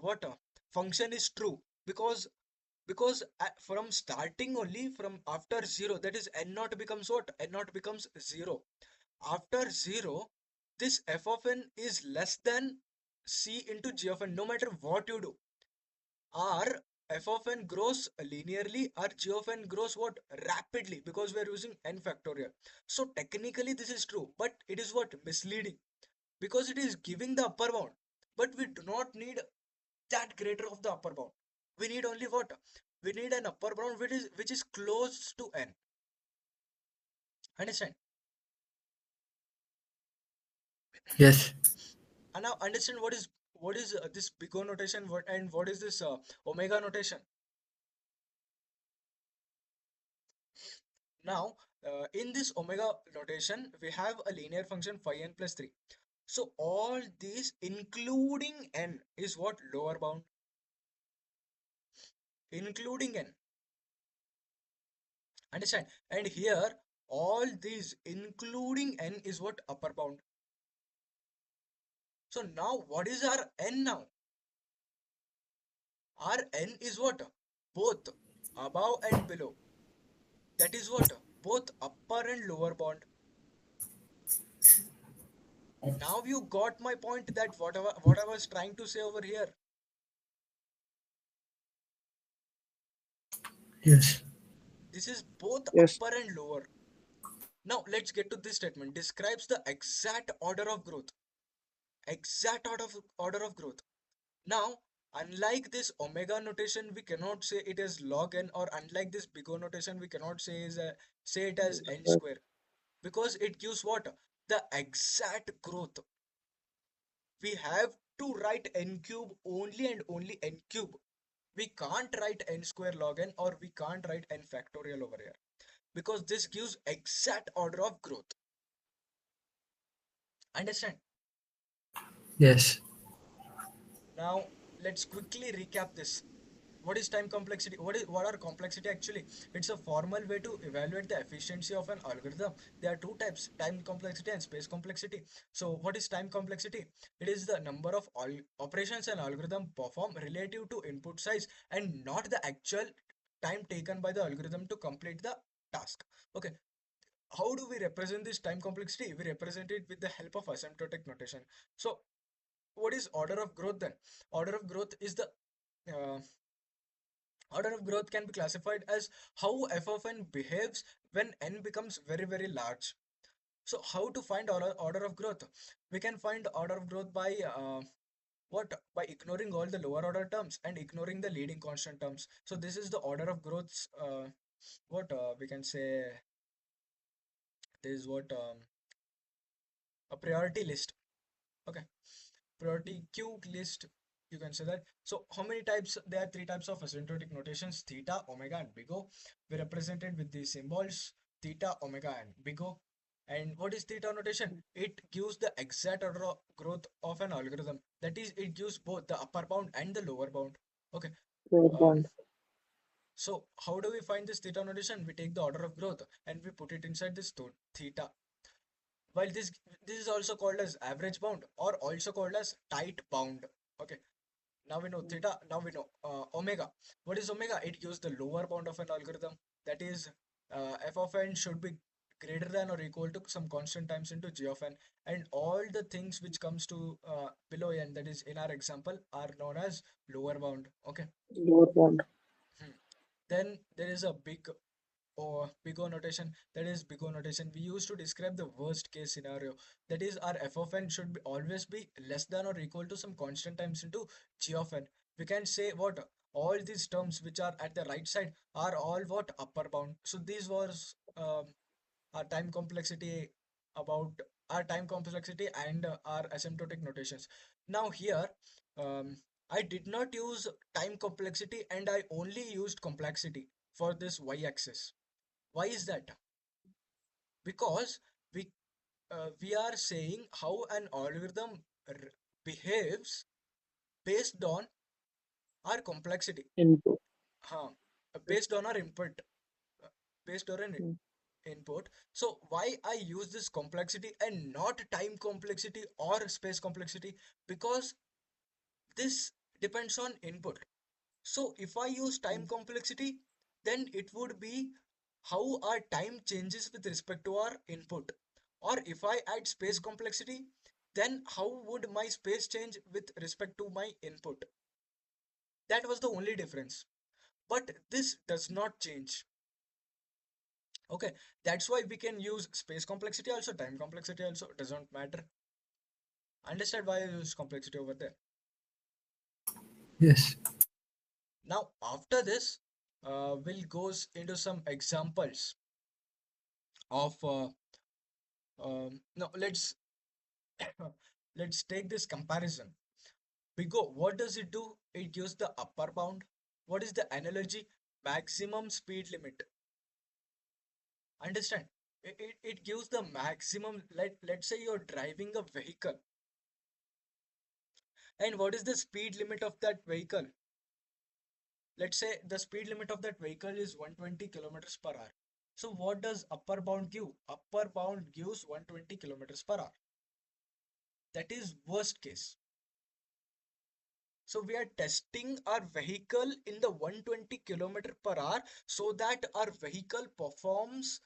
what function is true, because from starting only, from after 0, that is n naught becomes what? N naught becomes 0. After 0, this f of n is less than c into g of n, no matter what you do. Our f of n grows linearly, our g of n grows what? Rapidly, because we are using n factorial. So technically this is true, but it is what? Misleading, because it is giving the upper bound, but we do not need that greater of the upper bound. We need only what? We need an upper bound which is close to n. Understand? Yes. And now understand what is this big O notation, what is this omega notation. Now in this omega notation we have a linear function phi n plus 3. So all these including n is what? Lower bound. Including n. Understand? And here all these including n is what? Upper bound. So now what is our n now? Our n is what? Both above and below. That is what? Both upper and lower bound. Now you got my point, that whatever what I was trying to say over here. Yes. This is both Yes. upper and lower. Now let's get to this statement. Describes the exact order of growth. Exact order of growth. Now, unlike this omega notation, we cannot say it as log n, or unlike this big O notation, we cannot say it as n Yes. square, because it gives what? The exact growth. We have to write n cube only and only n cube. We can't write n square log n, or we can't write n factorial over here, because this gives exact order of growth. Understand? Yes. Now, let's quickly recap this. What is time complexity? What are complexity actually? It's a formal way to evaluate the efficiency of an algorithm. There are two types: time complexity and space complexity. So what is time complexity? It is the number of all operations an algorithm perform relative to input size, and not the actual time taken by the algorithm to complete the task. Okay, how do we represent this time complexity? We represent it with the help of asymptotic notation. So what is order of growth then? Order of growth is the uh, order of growth can be classified as how f of n behaves when n becomes very, very large. So how to find order of growth? We can find order of growth by what, by ignoring all the lower order terms and ignoring the leading constant terms. So this is the order of growths, what we can say, this is what a priority list. Okay, priority queue list, you can say that. So how many types? There are three types of asymptotic notations: theta, omega, and big O. We represented with these symbols: theta, omega, and big O. And what is theta notation? It gives the exact order of growth of an algorithm. That is, it gives both the upper bound and the lower bound. Okay. Lower Um, bound. so how do we find this theta notation? We take the order of growth and we put it inside this theta. While this is also called as average bound or also called as tight bound. Okay. Now we know theta. Now we know omega. What is omega? It gives the lower bound of an algorithm. That is, f of n should be greater than or equal to some constant times into g of n, and all the things which comes to below n, that is in our example, are known as lower bound. Okay. Lower bound. Hmm. Then there is a big O notation. That is big O notation we use to describe the worst case scenario. That is, our f of n should always be less than or equal to some constant times into g of n. We can say what, all these terms which are at the right side are all what, upper bound. So these was our time complexity, about our time complexity and our asymptotic notations. Now here, um, I did not use time complexity and I only used complexity for this y-axis. Why is that? Because we we are saying how an algorithm behaves based on our complexity, Input. huh? Based on our input, uh, based on an Mm. input. So why I use this complexity and not time complexity or space complexity? Because this depends on input. So if I use time Mm. complexity, then it would be how our time changes with respect to our input. Or if I add space complexity, then how would my space change with respect to my input? That was the only difference. But this does not change. Okay, that's why we can use space complexity also, time complexity also, doesn't matter. Understand why I use complexity over there. Yes. Now, after this, we'll goes into some examples of no, let's take this comparison. Bigo, what does it do? It gives the upper bound. What is the analogy? Maximum speed limit. Understand? It gives the maximum. Let's say you're driving a vehicle, and what is the speed limit of that vehicle? Let's say the speed limit of that vehicle is 120 kilometers per hour. So what does upper bound give? Upper bound gives 120 kilometers per hour. That is worst case. So we are testing our vehicle in the 120 kilometer per hour so that our vehicle performs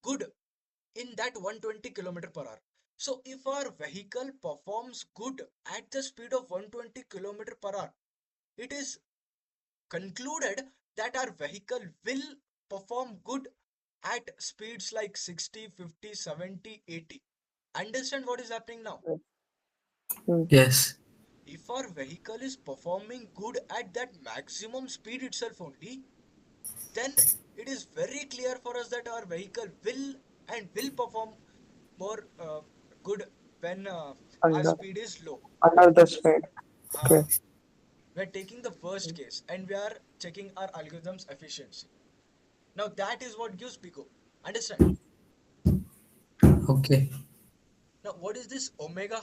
good in that 120 kilometer per hour. So if our vehicle performs good at the speed of 120 kilometer per hour, it is concluded that our vehicle will perform good at speeds like 60, 50, 70, 80. Understand what is happening now? Mm. Yes. If our vehicle is performing good at that maximum speed itself only, then it is very clear for us that our vehicle will perform more good when our Under speed is low. under the speed. Okay. uh, we're taking the worst case and we are checking our algorithm's efficiency. Now that is what gives pico. Understand? Okay. Now what is this omega?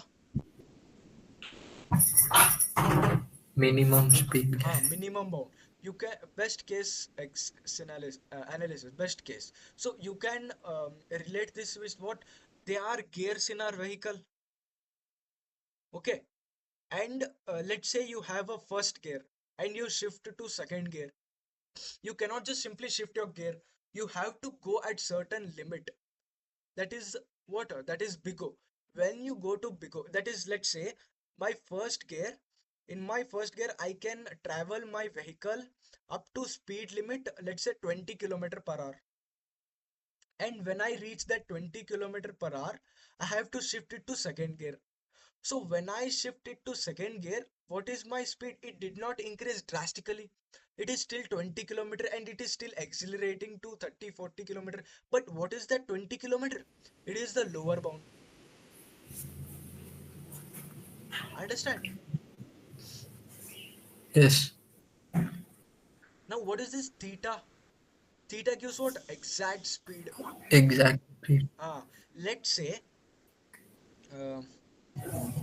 Minimum speed. Minimum bound. You can best case analysis, best case. So you can relate this with what, they are gears in our vehicle. Okay. And let's say you have a first gear and you shift to second gear. You cannot just simply shift your gear. You have to go at certain limit. That is what, that is bigo. When you go to bigo, that is, let's say my first gear, in my first gear I can travel my vehicle up to speed limit, let's say 20 kilometer per hour. And when I reach that 20 kilometer per hour, I have to shift it to second gear. So when I shift it to second gear, what is my speed? It did not increase drastically. It is still 20 km and it is still accelerating to 30-40 km. But what is that 20 km? It is the lower bound. Understand? Yes. Now what is this theta? Theta gives what? Exact speed. Exactly. Let's say uh,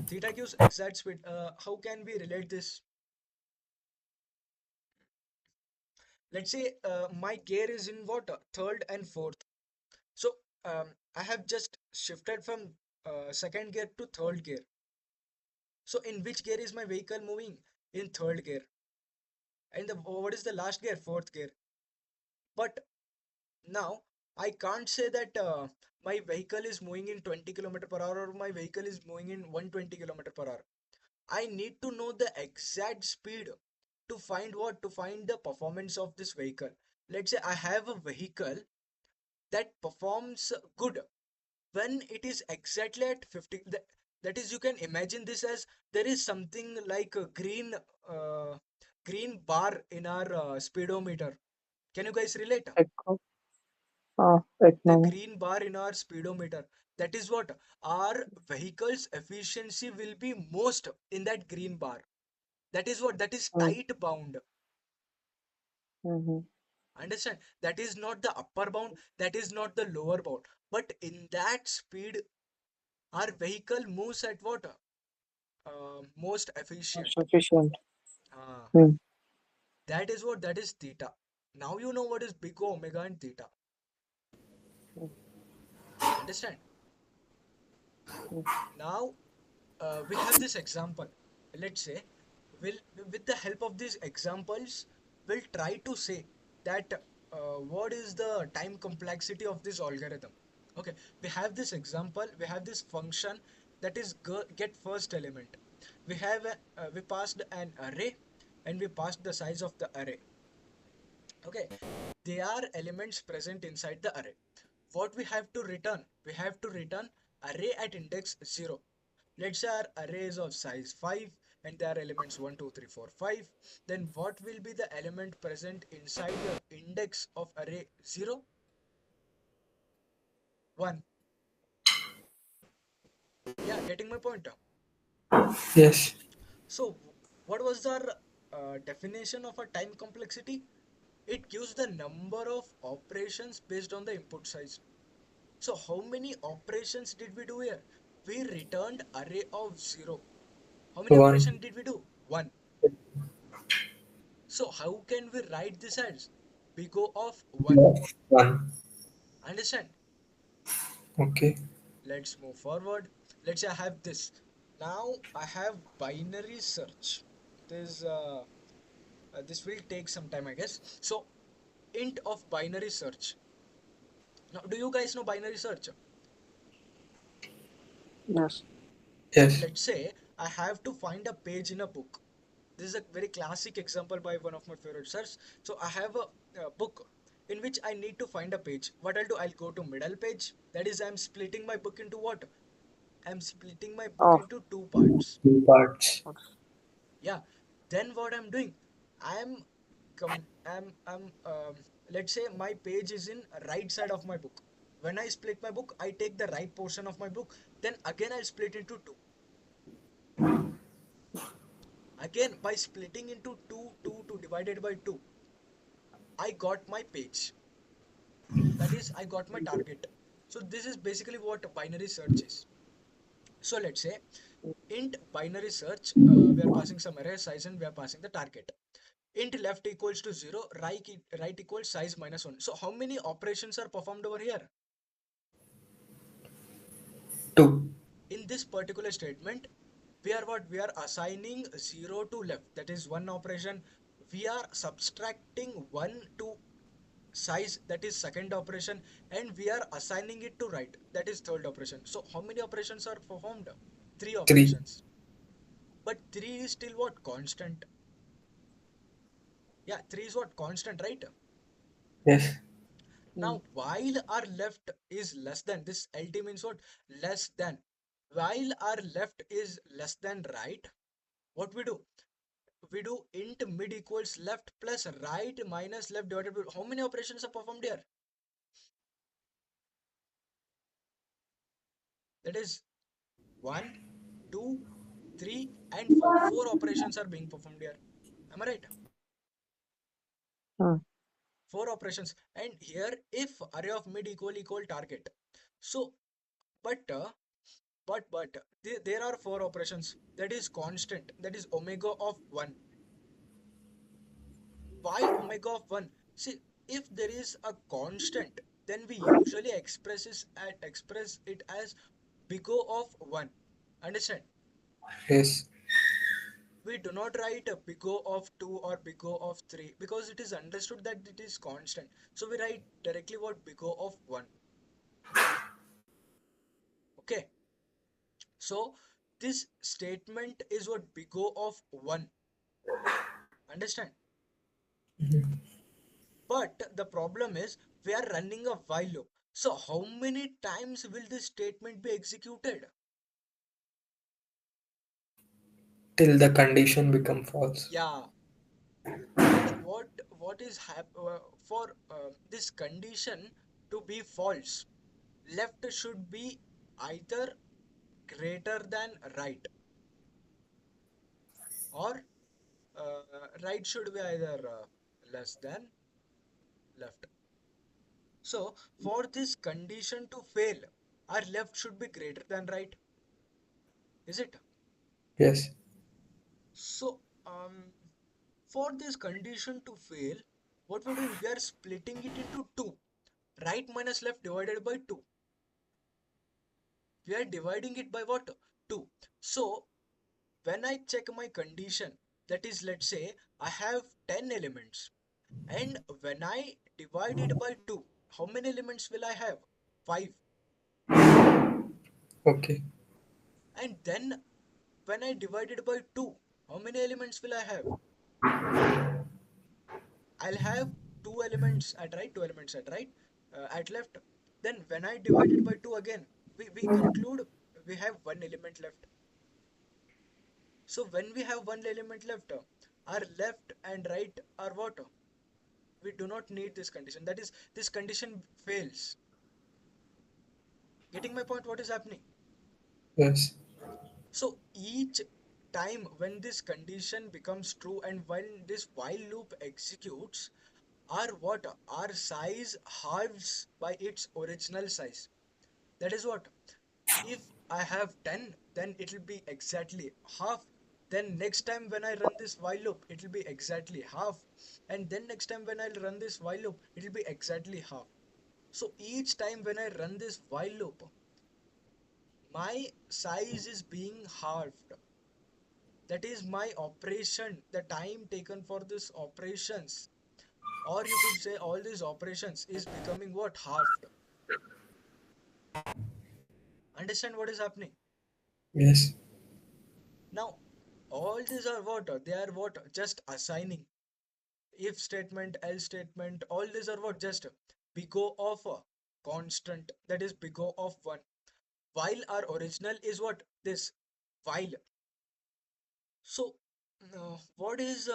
theta gives exact speed. How can we relate this? Let's say my gear is in what? Third and fourth. So I have just shifted from second gear to third gear. So in which gear is my vehicle moving? In third gear. And what is the last gear? Fourth gear. But now I can't say that my vehicle is moving in 20 km per hour or my vehicle is moving in 120 km per hour. I need to know the exact speed to find what? To find the performance of this vehicle. Let's say I have a vehicle that performs good when it is exactly at 50. That is, you can imagine this as there is something like a uh, green bar in our speedometer. Can you guys relate? Echo. The Economy. green bar in our speedometer, that is what our vehicle's efficiency will be most in that green bar. That is what, that is Mm, tight bound. mm-hmm. Understand? That is not the upper bound, that is not the lower bound, but in that speed our vehicle moves at what, most efficient. Sufficient. uh, Mm, that is what, that is theta. Now you know what is big O, omega and theta. mm, Understand? mm, Now we have this example. Let's say we'll, with the help of these examples, we'll try to say that what is the time complexity of this algorithm. Okay, we have this example, we have this function that is get first element. We have we passed an array and we passed the size of the array. Okay, they are elements present inside the array. What we have to return? We have to return array at index 0. Let's say our array is of size 5 and there are elements 1, 2, 3, 4, 5. Then what will be the element present inside your index of array 0? 1. Yeah, getting my point? Yes. So, what was the definition of a time complexity? It gives the number of operations based on the input size. So how many operations did we do here? We returned array of 0. How many One. operations did we do? 1. So how can we write this as big O of 1? One. Understand? Okay. Let's move forward. Let's say I have this. Now I have binary search. This this will take some time, I guess. So int of binary search. Now, do you guys know binary search? yes. Yes. Let's say I have to find a page in a book. This is a very classic example by one of my favorite sirs. So I have a book in which I need to find a page. What I'll do, I'll go to middle page. That is, I'm splitting my book into what? I'm splitting my book Oh, into two parts. Two parts. okay. Yeah. Then what I'm doing, I'm I'm let's say my page is in right side of my book. When I split my book, I take the right portion of my book. Then again I'll split into two. Again, by splitting into 2 divided by 2, I got my page. That is, I got my target. So this is basically what binary search is. So let's say int binary search, we are passing some array size and we are passing the target. Int left equals to 0, right equals size minus 1. So how many operations are performed over here? Two. In this particular statement, we are what? We are assigning 0 to left. That is one operation. We are subtracting 1 to size, that is second operation, and we are assigning it to right, that is third operation. So how many operations are performed? Three Three. operations. But three is still what? Constant. Yeah, three is what? Constant, right? Yes. Mm, Now while our left is less than, this lt means what? Less than. While our left is less than right, what we do? We do int mid equals left plus right minus left divided by how many operations are performed here? That is 1, 2, 3, and 4. 4 operations are being performed here. Am I right? Hmm. 4 operations. And here, if array of mid equal target. So, but there are 4 operations. That is constant. That is omega of 1. Why omega of 1? See, if there is a constant, then we usually express it as big O of 1. Understand? Yes. We do not write a big O of 2 or big O of 3 because it is understood that it is constant. So we write directly what big O of 1. Okay. So this statement is what big O of 1. Understand? But the problem is we are running a while loop. So how many times will this statement be executed? Till the condition become false. Yeah. And what is for this condition to be false? Left should be either greater than right, or right should be either less than left. So for this condition to fail, our left should be greater than right. Is it? Yes. So for this condition to fail, what we're doing, we are splitting it into two. Right minus left divided by 2. We are dividing it by what? 2. So when I check my condition, that is, let's say I have 10 elements, and when I divide it by 2, how many elements will I have? 5. Okay. And then when I divide it by 2, how many elements will I have? I'll have 2 elements at right, 2 elements at right, at left. Then when I divide it by 2 again, we conclude we have 1 element left. So when we have 1 element left, our left and right are what? We do not need this condition. That is, this condition fails. Getting my point? What is happening? Yes. So each time when this condition becomes true and when this while loop executes, our what? Our size halves by its original size. That is what? If I have 10, then it will be exactly half. Then next time when I run this while loop, it will be exactly half. And then next time when I run this while loop, it will be exactly half. So each time when I run this while loop, my size is being halved. That is my operation, the time taken for this operations, or you could say all these operations is becoming what? Halved. Understand what is happening? Yes. Now, all these are what? They are what? Just assigning. If statement, else statement, all these are what? Just big O of a constant. That is big O of 1. While our original is what? This while. So, what is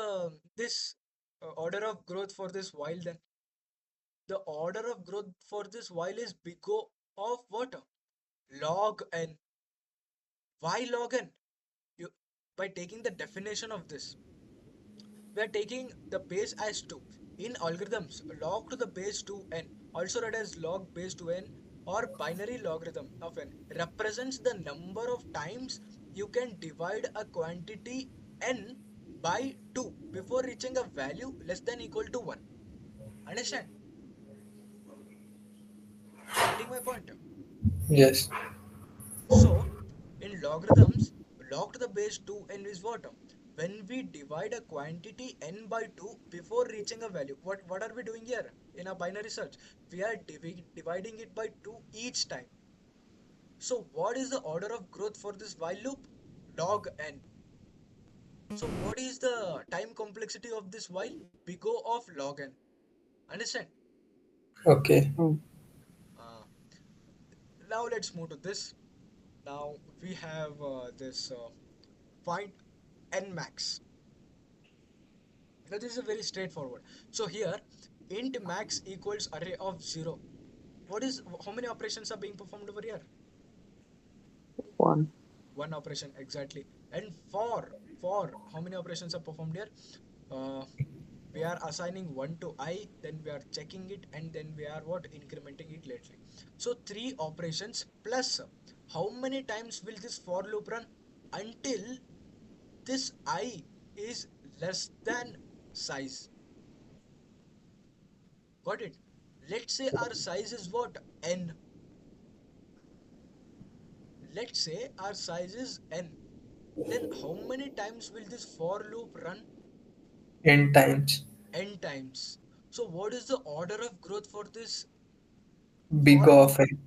this order of growth for this while then? The order of growth for this while is big O of what? Log n. Why log n? You, by taking the definition of this, we are taking the base as 2. In algorithms, log to the base 2n, also read as log base 2n or binary logarithm of n, represents the number of times you can divide a quantity n by 2 before reaching a value less than equal to 1. Understand? Getting my point? Yes. So, in logarithms, log to the base 2n is what? When we divide a quantity n by 2 before reaching a value. What are we doing here in a binary search? We are dividing it by 2 each time. So, what is the order of growth for this while loop? Log n. So, what is the time complexity of this while? Big O of log n. Understand? Okay. Hmm. Uh, Now, let's move to this. Now we have this find n max. Now this is a very straightforward. So here int max equals array of 0. What is how many operations are being performed over here? One. One operation exactly. And for how many operations are performed here? Uh, we are assigning 1 to I, then we are checking it, and then we are what incrementing it lately. So three operations plus how many times will this for loop run until this I is less than size. Got it? Let's say our size is what? N. Let's say our size is N. Then how many times will this for loop run? N times. N times. So what is the order of growth for this Big for of loop? N.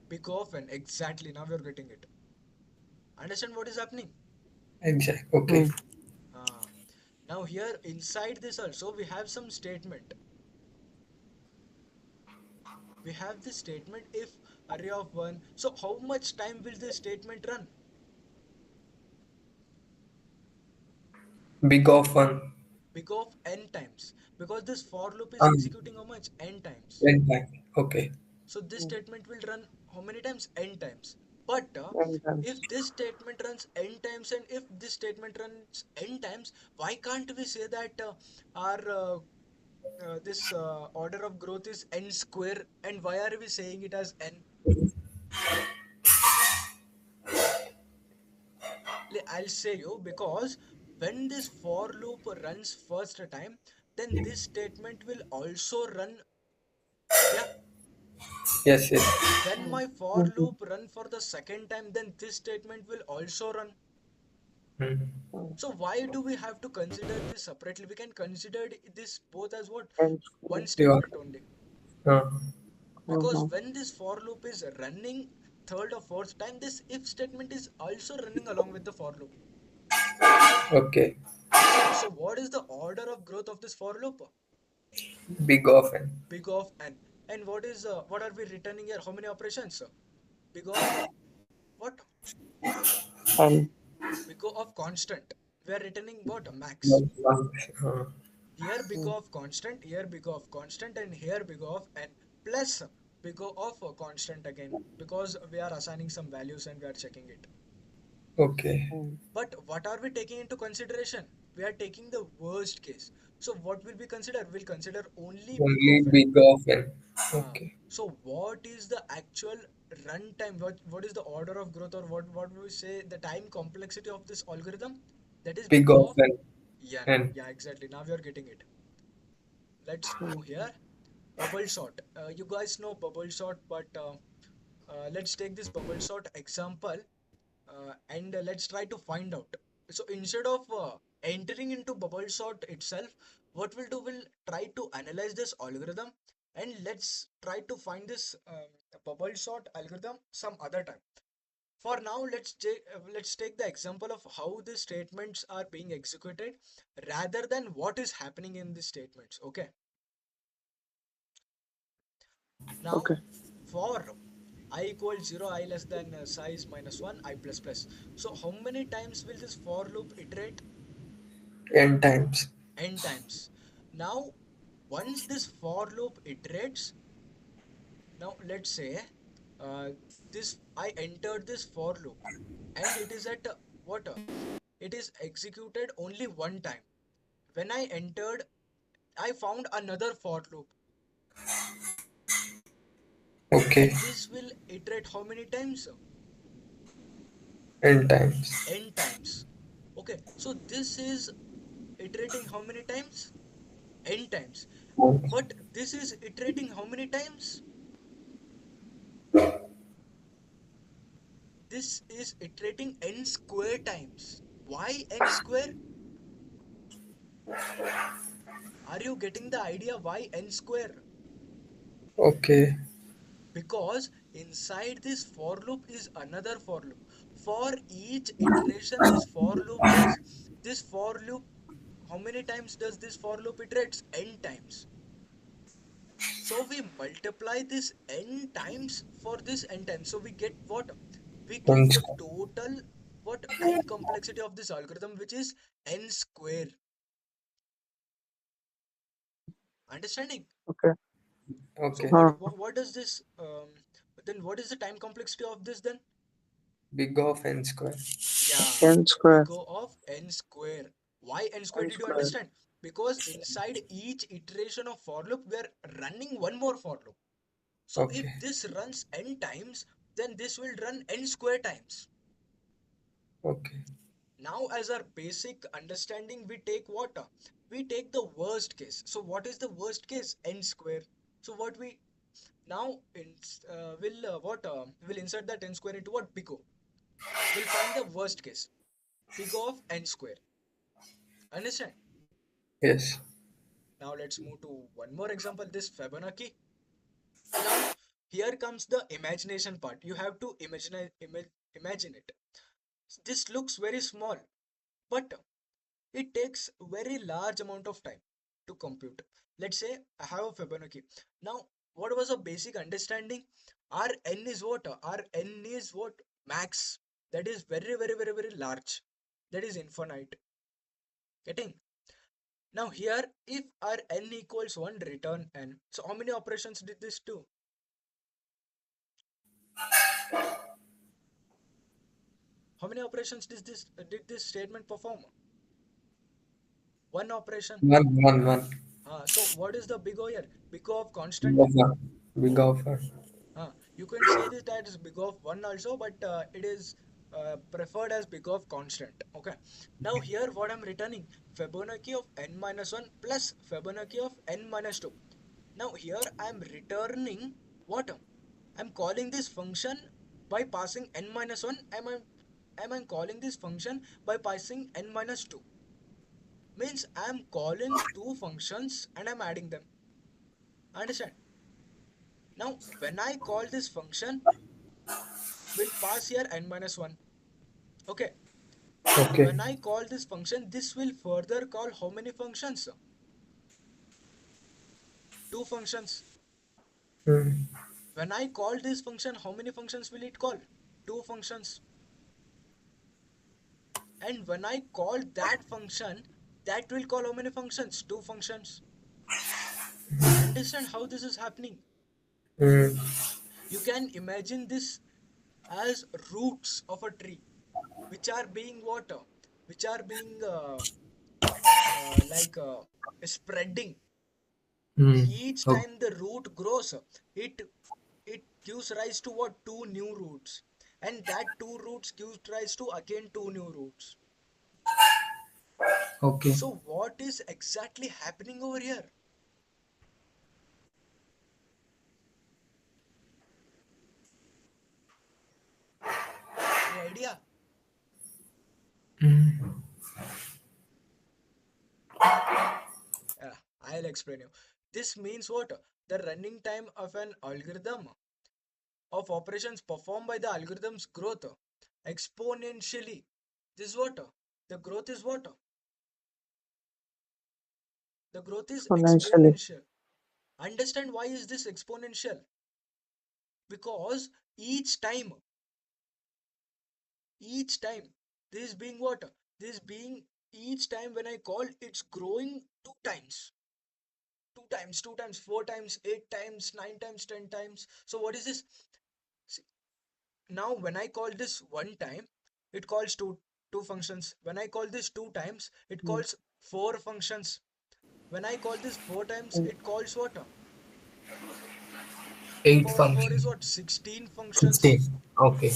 Big of N. Exactly. Now you're getting it. Understand what is happening? Exact. Okay. Hmm. Ah. Now here inside this also we have some statement. We have this statement if array of 1. So how much time will this statement run? Big of 1. Big of n times. Because this for loop is Um, executing how much? N times. N times. Okay. So this Hmm. statement will run how many times? N times. But N times. if this statement runs n times and if this statement runs n times, why can't we say that our this order of growth is n square, and why are we saying it as n? I'll say you because when this for loop runs first time, then this statement will also run. Yeah, Yes, yes. when my for Hmm. loop run for the second time, then this statement will also run. Mhm. Hmm. So why do we have to consider this separately? We can consider this both as what? N One square. You are. statement only. Uh, Because Mm-hmm. when this for loop is running third or fourth time, this if statement is also running along with the for loop. okay. Okay, so what is the order of growth of this for loop? Big of N. Big of n. And what are we returning here? How many operations? Big of what? N. Big of constant. We are returning what? Max. One. One. Here big Hmm. of constant, here big of constant, and here big of n plus big of constant again because we are assigning some values and we are checking it. Okay. Hmm. But what are we taking into consideration? We are taking the worst case. So what will we consider? We'll consider only big Only of n. big of N. Okay. So what is the actual runtime? What is the order of growth, or what we say the time complexity of this algorithm? That is Big big of of N. n. N. Yeah, exactly. Now you're getting it. Let's Hmm. go here. Bubble sort. You guys know bubble sort, but let's take this bubble sort example and let's try to find out. So instead of entering into bubble sort itself, what we'll do, we'll try to analyze this algorithm and let's try to find this bubble sort algorithm some other time. For now, let's take the example of how the statements are being executed rather than what is happening in the statements. Okay. Now, Okay. for I equals 0, I less than size minus 1, I plus plus. So how many times will this for loop iterate? N times. N times. Now, once this for loop iterates, now let's say uh, this I entered this for loop and it is at what? It is executed only one time. When I entered, I found another for loop Okay. and this will iterate how many times? N times. N times. Okay, so this is iterating how many times? N times. But this is iterating how many times? This is iterating n square times. Why n square? Are you getting the idea why n square? Okay. Because inside this for loop is another for loop. For each iteration this for loop does, this for loop, how many times does this for loop iterates? N times. So we multiply this n times for this n times. So we get what? We N get the square. total what time complexity of this algorithm, which is n square. Understanding? Okay. So Okay. what does this then what is the time complexity of this then? Big of N square. Yeah, N square. big O of n square. Why n square? N Did you square. understand? Because inside each iteration of for loop, we are running one more for loop. So if Okay. this runs n times, then this will run n square times. Okay. Now, as our basic understanding, we take what? We take the worst case. So what is the worst case? N square. So what we now will what will insert that n square into what? Big O. We'll find the worst case. Big O of n square. Understand? Yes. Now let's move to one more example. This Fibonacci. Now here comes the imagination part. You have to imagine it. This looks very small, but it takes very large amount of time to compute. Let's say I have a Fibonacci. Now, what was a basic understanding? Rn is what? Rn is what? Max. That is very large. That is infinite. Getting? Now here, if Rn equals 1, return n. So how many operations did this do? How many operations did this statement perform? One operation. One. So what is the big O here? Big O of Big constant. of one. Big of one. You can say this that is big of 1 also, but it is preferred as big of constant. Okay. Now here what I'm returning, Fibonacci of n minus 1 plus Fibonacci of n minus 2. Now here I'm returning what? I'm calling this function by passing n minus 1. Am I calling this function by passing n minus 2? Means I'm calling two functions and I'm adding them. Understand? Now when I call this function, will pass here n minus 1. Okay. And Okay. when I call this function, this will further call how many functions? Two functions. Hmm. When I call this function, how many functions will it call? Two functions. And when I call that function, that will call how many functions? Two functions. Understand how this is happening? Hmm. You can imagine this as roots of a tree, which are being water, which are being like spreading. Hmm. Each Okay. time the root grows, it it gives rise to what? Two new roots, and that two roots gives rise to again two new roots. Okay. So what is exactly happening over here? Any idea? Yeah, I'll explain you. This means what? The running time of an algorithm of operations performed by the algorithm's growth exponentially. This is what? The growth is what? The growth is Exponentially. exponential. Understand why is this exponential? Because each time this being what? This being each time when I call, it's growing two times, four times, 8 times, 9 times, 10 times. So what is this? See, now when I call this one time, it calls two functions. When I call this two times, it Hmm. calls four functions. When I call this four times, Hmm. it calls what? Two Eight power 4 is function. what? 16 functions. 16. Okay.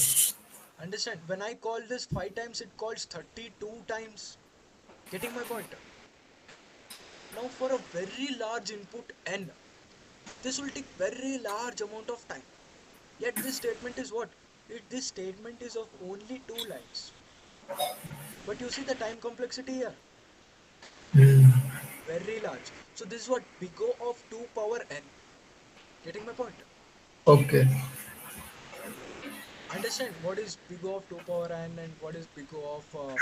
Understand? When I call this 5 times, it calls 32 times. Getting my point? Now for a very large input n, this will take very large amount of time. Yet this statement is what? This statement is of only two lines. But you see the time complexity here, very large. So this is what? Big O of 2 power n. Getting my point? Okay. Understand what is big O of 2 power n and what is big O of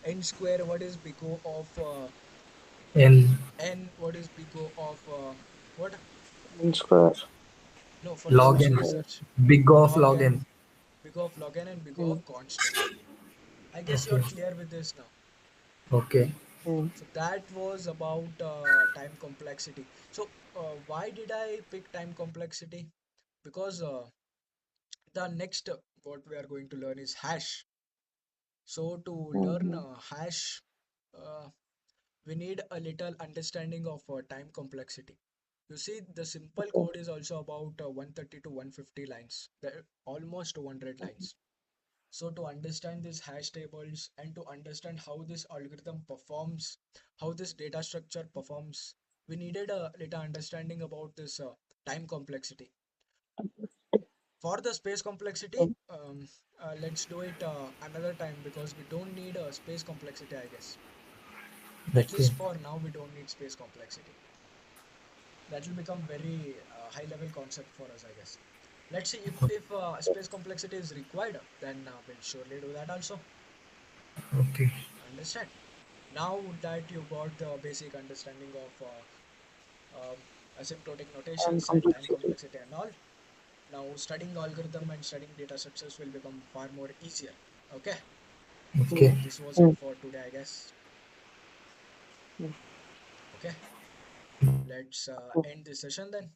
n square, what is big O of N n, what is big O of what? N square. No, for the N log n. further square. research. Big of Log log n, n. big O of log n, and big O mm, of constant. I guess Okay. you're clear with this now. Okay. mm, So that was about time complexity. So why did I pick time complexity? Because the next what we are going to learn is hash. So to learn mm, hash, uh, we need a little understanding of time complexity. You see, the simple okay, code is also about 130 to 150 lines, almost 200 lines. So to understand these hash tables and to understand how this algorithm performs, how this data structure performs, we needed a little understanding about this time complexity. For the space complexity, okay, let's do it another time because we don't need a space complexity, I guess. At Okay. least for now, we don't need space complexity. That will become very high level concept for us, I guess. Let's see if space complexity is required, then we'll surely do that also. Okay. Understand? Now that you got the basic understanding of asymptotic and notations and time complexity complexity and all, now studying algorithm and studying data structures will become far more easier. Okay, Okay. so mm, this was it mm, for today, I guess. mm, Okay, let's okay. end this session then.